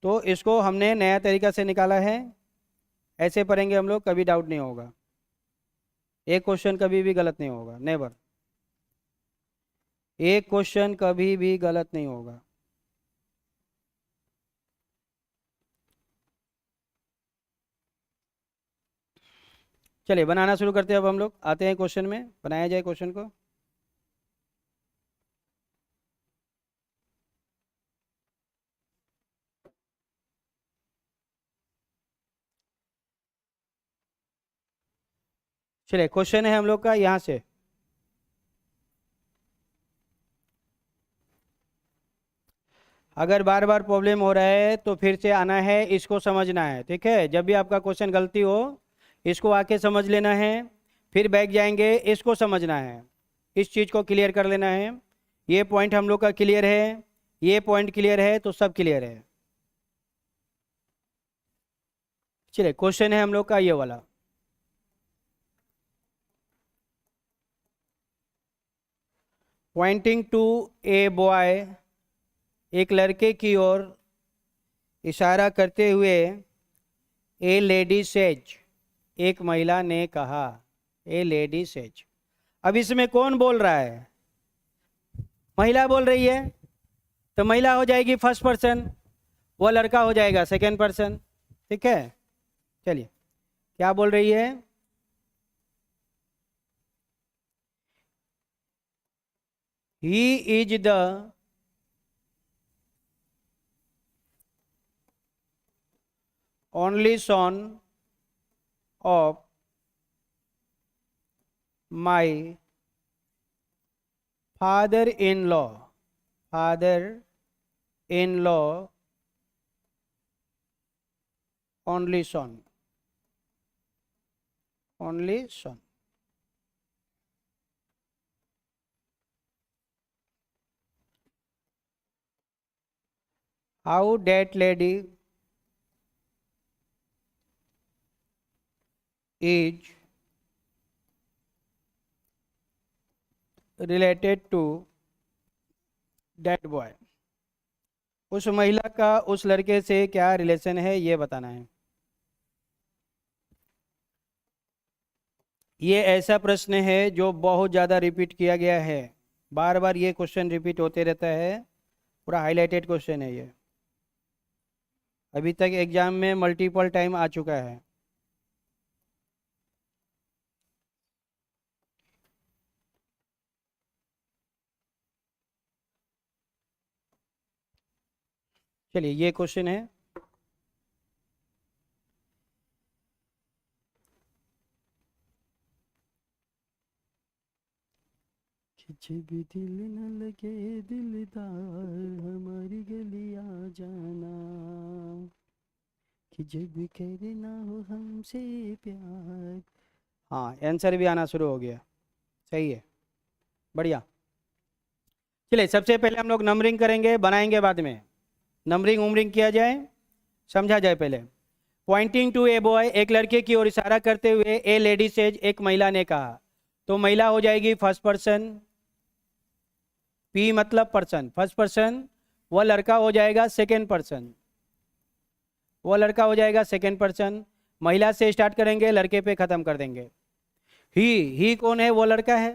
तो इसको हमने नया तरीका से निकाला है। ऐसे पढ़ेंगे हम लोग, कभी डाउट नहीं होगा। एक क्वेश्चन कभी भी गलत नहीं होगा, नेवर। एक क्वेश्चन कभी भी गलत नहीं होगा। चलिए बनाना शुरू करते हैं। अब हम लोग आते हैं क्वेश्चन में, बनाया जाए क्वेश्चन को। चलिए क्वेश्चन है हम लोग का यहाँ से। अगर बार बार प्रॉब्लम हो रहा है तो फिर से आना है, इसको समझना है। ठीक है, जब भी आपका क्वेश्चन गलती हो इसको आके समझ लेना है, फिर बैक जाएंगे, इसको समझना है, इस चीज़ को क्लियर कर लेना है। ये पॉइंट हम लोग का क्लियर है, ये पॉइंट क्लियर है, तो सब क्लियर है। चलिए क्वेश्चन है हम लोग का ये वाला। पॉइंटिंग टू ए बॉय, एक लड़के की ओर इशारा करते हुए, ए लेडी सेज, एक महिला ने कहा। ए लेडी सेज। अब इसमें कौन बोल रहा है? महिला बोल रही है, तो महिला हो जाएगी फर्स्ट पर्सन, वो लड़का हो जाएगा सेकेंड पर्सन। ठीक है, चलिए क्या बोल रही है? He is the only son of my father in law, father in law only son, only son. How that lady is related to that boy, उस महिला का उस लड़के से क्या रिलेशन है, ये बताना है। ये ऐसा प्रश्न है जो बहुत ज़्यादा रिपीट किया गया है, बार बार ये क्वेश्चन रिपीट होते रहता है। पूरा हाईलाइटेड क्वेश्चन है ये, अभी तक एग्जाम में मल्टीपल टाइम आ चुका है। चलिए ये क्वेश्चन है। जब दिल न लगे दिलदार, हमारी गलियां जाना, कि जब करना हो हमसे प्यार। हाँ, आंसर भी आना शुरू हो गया। सही है, बढ़िया। चलिए सबसे पहले हम लोग नंबरिंग करेंगे, बनाएंगे बाद में। नंबरिंग उमरिंग किया जाए, समझा जाए पहले। पॉइंटिंग टू ए बॉय, एक लड़के की ओर इशारा करते हुए ए लेडी सेज, एक महिला ने कहा। तो महिला हो जाएगी फर्स्ट पर्सन, पी मतलब पर्सन, फर्स्ट पर्सन। वह लड़का हो जाएगा सेकेंड पर्सन, वो लड़का हो जाएगा सेकेंड पर्सन। महिला से स्टार्ट करेंगे, लड़के पे खत्म कर देंगे। ही कौन है? वो लड़का है।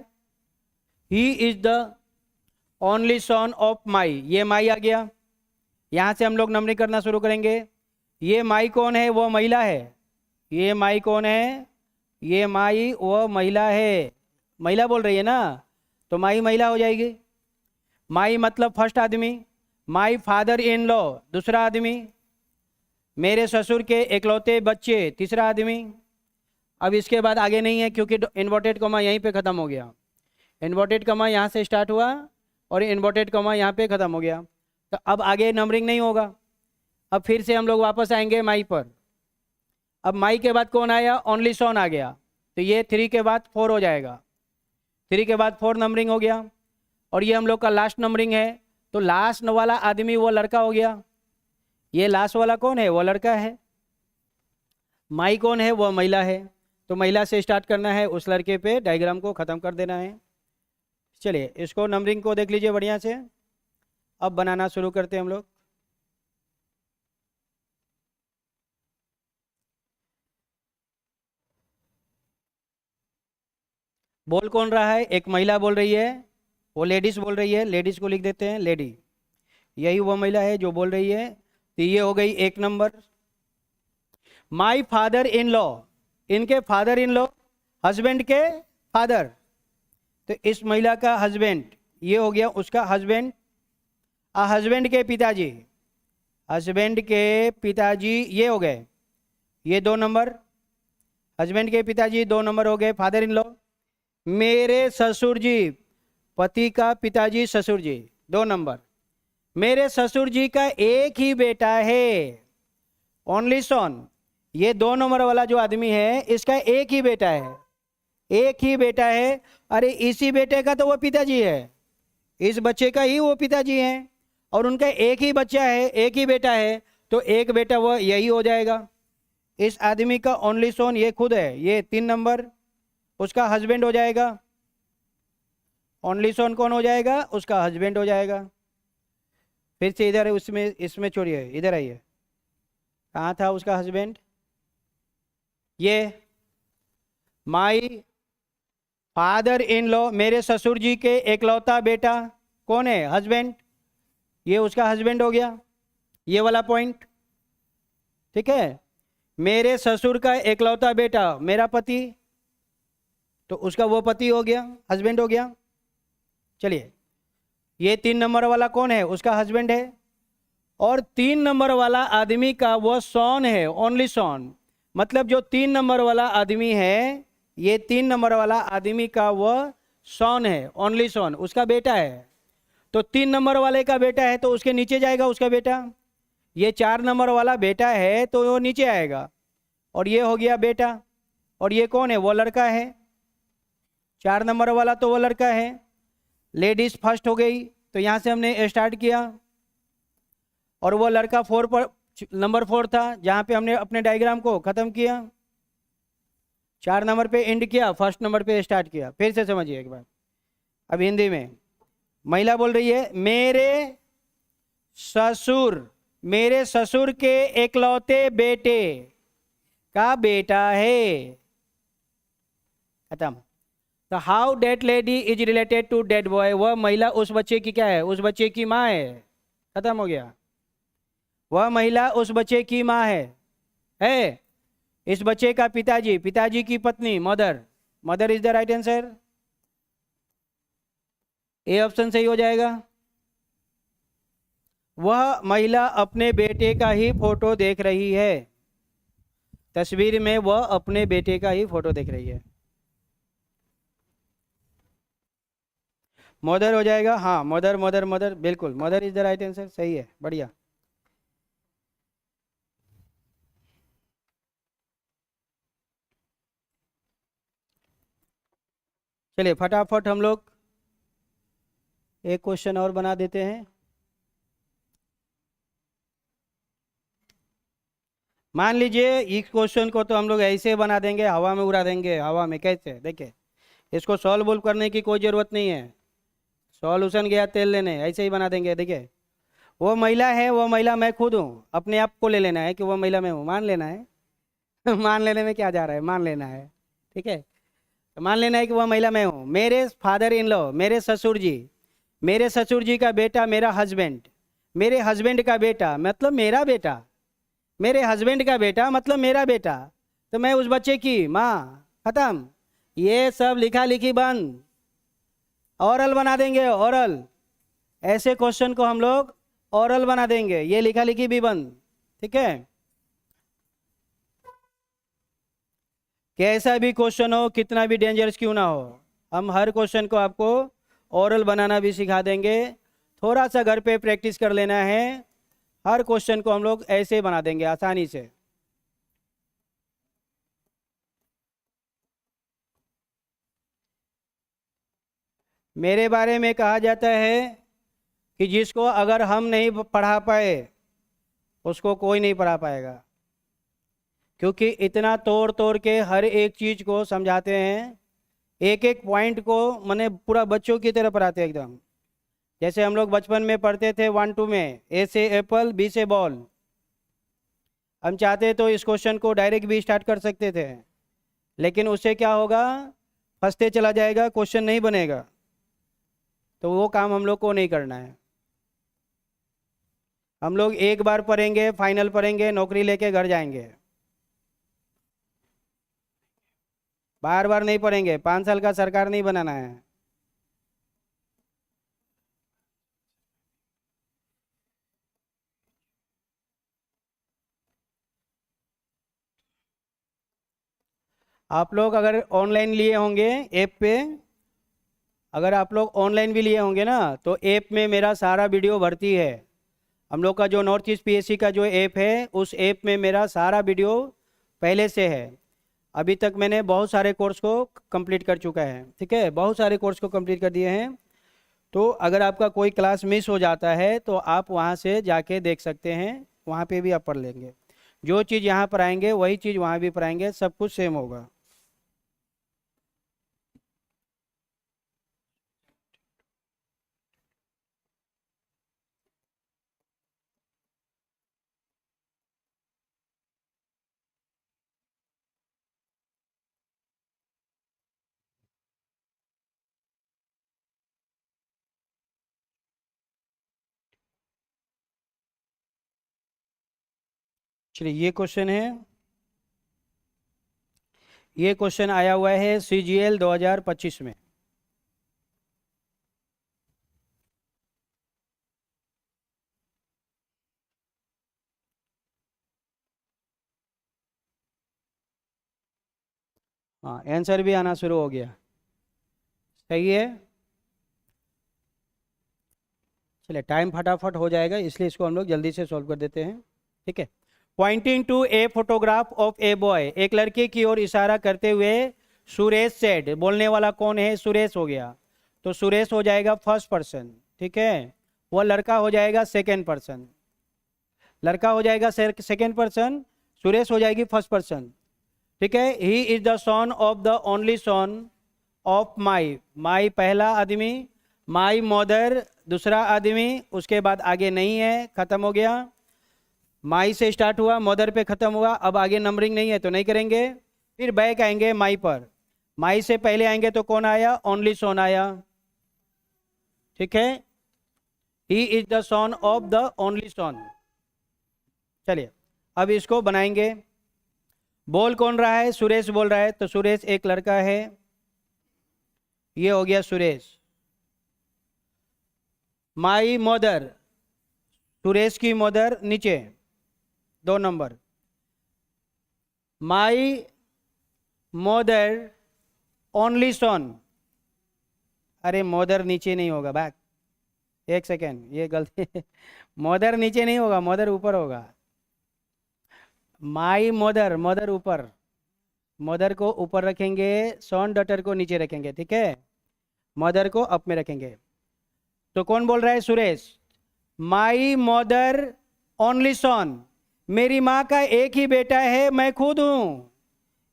He is the only son of माई, ये माई आ गया। यहां से हम लोग नंबरिंग करना शुरू करेंगे। ये माई कौन है? वो महिला है। ये माई कौन है? ये माई वो महिला है। महिला बोल रही है ना, तो माई महिला हो जाएगी। माई मतलब फर्स्ट आदमी। माई फादर इन लॉ दूसरा आदमी। मेरे ससुर के इकलौते बच्चे तीसरा आदमी। अब इसके बाद आगे नहीं है क्योंकि इन्वर्टेड कॉमा यहीं पे ख़त्म हो गया। इन्वर्टेड कॉमा यहाँ से स्टार्ट हुआ और इन्वर्टेड कॉमा यहाँ पे ख़त्म हो गया। तो अब आगे नंबरिंग नहीं होगा। अब फिर से हम लोग वापस आएंगे माई पर। अब माई के बाद कौन आया? ओनली सन आ गया। तो ये 3 के बाद 4 हो जाएगा। 3 के बाद 4 नंबरिंग हो गया। और ये हम लोग का लास्ट नंबरिंग है। तो लास्ट वाला आदमी वो लड़का हो गया। ये लास्ट वाला कौन है? वो लड़का है। माई कौन है? वो महिला है। तो महिला से स्टार्ट करना है, उस लड़के पे डायग्राम को ख़त्म कर देना है। चलिए इसको नंबरिंग को देख लीजिए बढ़िया से। अब बनाना शुरू करते हैं हम लोग। बोल कौन रहा है? एक महिला बोल रही है, वो लेडीज बोल रही है। लेडीज को लिख देते हैं लेडी। यही वो महिला है जो बोल रही है। तो ये हो गई 1 number. My father in law, इनके फादर इन लॉ हस्बैंड के फादर। तो इस महिला का हस्बैंड, ये हो गया उसका हस्बैंड। हस्बैंड के पिताजी, हस्बैंड के पिताजी ये हो गए, ये 2 नंबर। हस्बैंड के पिताजी 2 नंबर हो गए, फादर इन लॉ। मेरे ससुर जी, पति का पिताजी ससुर जी 2 नंबर। मेरे ससुर जी का एक ही बेटा है, ओनली सन। ये 2 नंबर वाला जो आदमी है इसका एक ही बेटा है, एक ही बेटा है। अरे इसी बेटे का तो वो पिताजी है, इस बच्चे का ही वो पिताजी है। और उनका एक ही बच्चा है, एक ही बेटा है। तो एक बेटा वो यही हो जाएगा। इस आदमी का ओनली सन ये खुद है, ये 3 नंबर। उसका हस्बैंड हो जाएगा। ओनली सन कौन हो जाएगा? उसका हस्बैंड हो जाएगा। फिर से इधर उसमें इसमें छोड़िए, इधर आइए। कहाँ था उसका हस्बैंड? ये माई फादर इन लॉ, मेरे ससुर जी के एकलौता बेटा कौन है? हस्बैंड। ये उसका हस्बैंड हो गया, ये वाला पॉइंट। ठीक है। मेरे ससुर का एकलौता बेटा मेरा पति, तो उसका वो पति हो गया, हस्बैंड हो गया। चलिए ये 3 नंबर वाला कौन है? उसका हस्बैंड है। और 3 नंबर वाला आदमी का वो सॉन है, ओनली सॉन। मतलब जो 3 नंबर वाला आदमी है, ये 3 नंबर वाला आदमी का वो सॉन है, ओनली सॉन, उसका बेटा है। तो 3 नंबर वाले का बेटा है तो उसके नीचे जाएगा उसका बेटा। ये 4 नंबर वाला बेटा है तो वो नीचे आएगा। और ये हो गया बेटा। और ये कौन है? वो लड़का है। 4 नंबर वाला तो वो लड़का है। लेडीज फर्स्ट हो गई, तो यहाँ से हमने स्टार्ट किया। और वो लड़का 4 पर नंबर 4 था, जहाँ पे हमने अपने डायग्राम को ख़त्म किया। 4 नंबर पे एंड किया, फर्स्ट नंबर पे स्टार्ट किया। फिर से समझिए एक बार। अब हिंदी में महिला बोल रही है, मेरे ससुर के एकलौते बेटे का बेटा है। खत्म। तो how that lady is related to that boy, वह महिला उस बच्चे की क्या है? उस बच्चे की माँ है। खत्म हो गया। वह महिला उस बच्चे की माँ है। इस बच्चे का पिताजी, पिताजी की पत्नी mother, mother is the right answer. A option सही हो जाएगा। वह महिला अपने बेटे का ही फोटो देख रही है। तस्वीर में वह अपने बेटे का ही फोटो देख रही है। मदर हो जाएगा। हाँ मदर मदर मदर, बिल्कुल mother is the right answer, सही है, बढ़िया। चलिए फटाफट हम लोग एक क्वेश्चन और बना देते हैं। मान लीजिए इस क्वेश्चन को तो हम लोग ऐसे बना देंगे, हवा में उड़ा देंगे। हवा में कैसे, देखिए इसको सॉल्व करने की कोई ज़रूरत नहीं है। सॉल्यूशन गया तेल लेने, ऐसे ही बना देंगे। देखिए वो महिला है, वो महिला मैं खुद हूँ। अपने आप को ले लेना है कि वो महिला मैं हूँ, मान लेना है। मान लेने में क्या जा रहा है, मान लेना है। ठीक है, तो मान लेना है कि वह महिला मैं हूँ। मेरे फादर इन लॉ, मेरे ससुर जी, मेरे ससुर जी का बेटा मेरा हस्बैंड, मेरे हस्बैंड का बेटा मतलब मेरा बेटा, मेरे हस्बैंड का बेटा मतलब मेरा बेटा, तो मैं उस बच्चे की माँ। खत्म। ये सब लिखा लिखी बंद, औरल बना देंगे, औरल। ऐसे क्वेश्चन को हम लोग औरल बना देंगे, ये लिखा लिखी भी बंद। ठीक है, कैसा भी क्वेश्चन हो, कितना भी डेंजरस क्यों ना हो, हम हर क्वेश्चन को आपको औरल बनाना भी सिखा देंगे। थोड़ा सा घर पे प्रैक्टिस कर लेना है। हर क्वेश्चन को हम लोग ऐसे बना देंगे आसानी से। मेरे बारे में कहा जाता है कि जिसको अगर हम नहीं पढ़ा पाए उसको कोई नहीं पढ़ा पाएगा, क्योंकि इतना तोड़ तोड़ के हर एक चीज को समझाते हैं। एक एक पॉइंट को मैंने पूरा बच्चों की तरह पढ़ाते हैं एकदम। जैसे हम लोग बचपन में पढ़ते थे 1 2 में, ए से एप्पल, बी से बॉल। हम चाहते तो इस क्वेश्चन को डायरेक्ट भी स्टार्ट कर सकते थे, लेकिन उससे क्या होगा, फंसते चला जाएगा, क्वेश्चन नहीं बनेगा। तो वो काम हम लोग को नहीं करना है। हम लोग एक बार पढ़ेंगे, फाइनल पढ़ेंगे, नौकरी लेके घर जाएंगे। बार बार नहीं पढ़ेंगे, 5 साल का सरकार नहीं बनाना है। आप लोग अगर ऑनलाइन लिए होंगे ऐप पे, अगर आप लोग ऑनलाइन भी लिए होंगे ना, तो ऐप में मेरा सारा वीडियो भर्ती है। हम लोग का जो नॉर्थ ईस्ट पीएससी का जो ऐप है, उस ऐप में मेरा सारा वीडियो पहले से है। अभी तक मैंने बहुत सारे कोर्स को कंप्लीट कर चुका है। ठीक है, बहुत सारे कोर्स को कंप्लीट कर दिए हैं। तो अगर आपका कोई क्लास मिस हो जाता है तो आप वहाँ से जाके देख सकते हैं, वहाँ पे भी आप पढ़ लेंगे। जो चीज़ यहाँ पर आएंगे वही चीज़ वहाँ भी पढ़ाएंगे, सब कुछ सेम होगा। चलिए ये क्वेश्चन है, ये क्वेश्चन आया हुआ है CGL 2025 में। हाँ, आंसर भी आना शुरू हो गया। सही है। चलिए टाइम फटाफट हो जाएगा, इसलिए इसको हम लोग जल्दी से सॉल्व कर देते हैं। ठीक है, pointing to a photograph of a boy, एक लड़के की ओर इशारा करते हुए सुरेश सेड, बोलने वाला कौन है, सुरेश हो गया। तो सुरेश हो जाएगा फर्स्ट पर्सन। ठीक है, वह लड़का हो जाएगा सेकेंड पर्सन, लड़का हो जाएगा सेकेंड पर्सन, सुरेश हो जाएगी फर्स्ट पर्सन। ठीक है, he is the son of the only son of my, my पहला आदमी, माई मदर दूसरा आदमी, उसके बाद आगे नहीं है, खत्म हो गया। माई से स्टार्ट हुआ, मदर पे खत्म हुआ, अब आगे नंबरिंग नहीं है तो नहीं करेंगे। फिर बैक आएंगे माई पर, माई से पहले आएंगे तो कौन आया, ओनली सन आया। ठीक है, he is the son of the only सन। चलिए अब इसको बनाएंगे। बोल कौन रहा है, सुरेश बोल रहा है, तो सुरेश एक लड़का है, ये हो गया सुरेश। माई मदर, सुरेश की मदर नीचे 2 number, my mother only son, अरे मदर नीचे नहीं होगा, बैक एक सेकेंड, ये गलती मदर नीचे नहीं होगा, मदर ऊपर होगा। माई मदर, मदर ऊपर, मदर को ऊपर रखेंगे, सन डॉटर को नीचे रखेंगे। ठीक है, मदर को अप में रखेंगे। तो कौन बोल रहा है? Suresh. My mother only son, मेरी माँ का एक ही बेटा है, मैं खुद हूँ।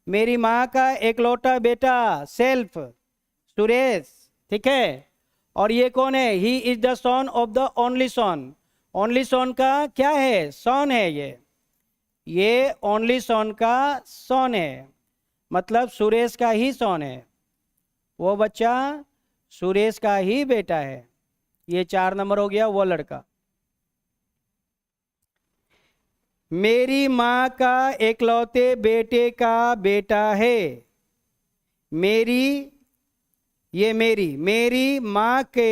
मेरी माँ का एकलौता बेटा, सेल्फ, सुरेश। ठीक है। और ये कौन है? He is the son of the only son. Only सन का क्या है? सन है ये ओनली सन का सन है, मतलब सुरेश का ही सन है। वो बच्चा सुरेश का ही बेटा है। ये 4 नंबर हो गया, वो लड़का। मेरी माँ का एकलौते बेटे का बेटा है। मेरी माँ के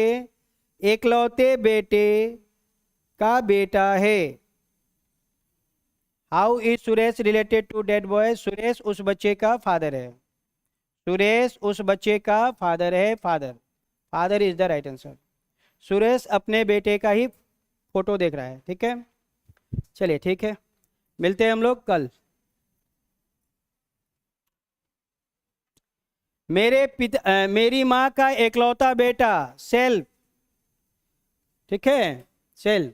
एकलौते बेटे का बेटा है। How is Suresh related to that boy? Suresh उस बच्चे का फादर है। सुरेश उस बच्चे का फादर है। Father is the right answer. Suresh अपने बेटे का ही फोटो देख रहा है। ठीक है, चलिए ठीक है, मिलते हैं हम लोग कल। मेरी माँ का एकलौता बेटा, सेल्फ। ठीक है, सेल्फ।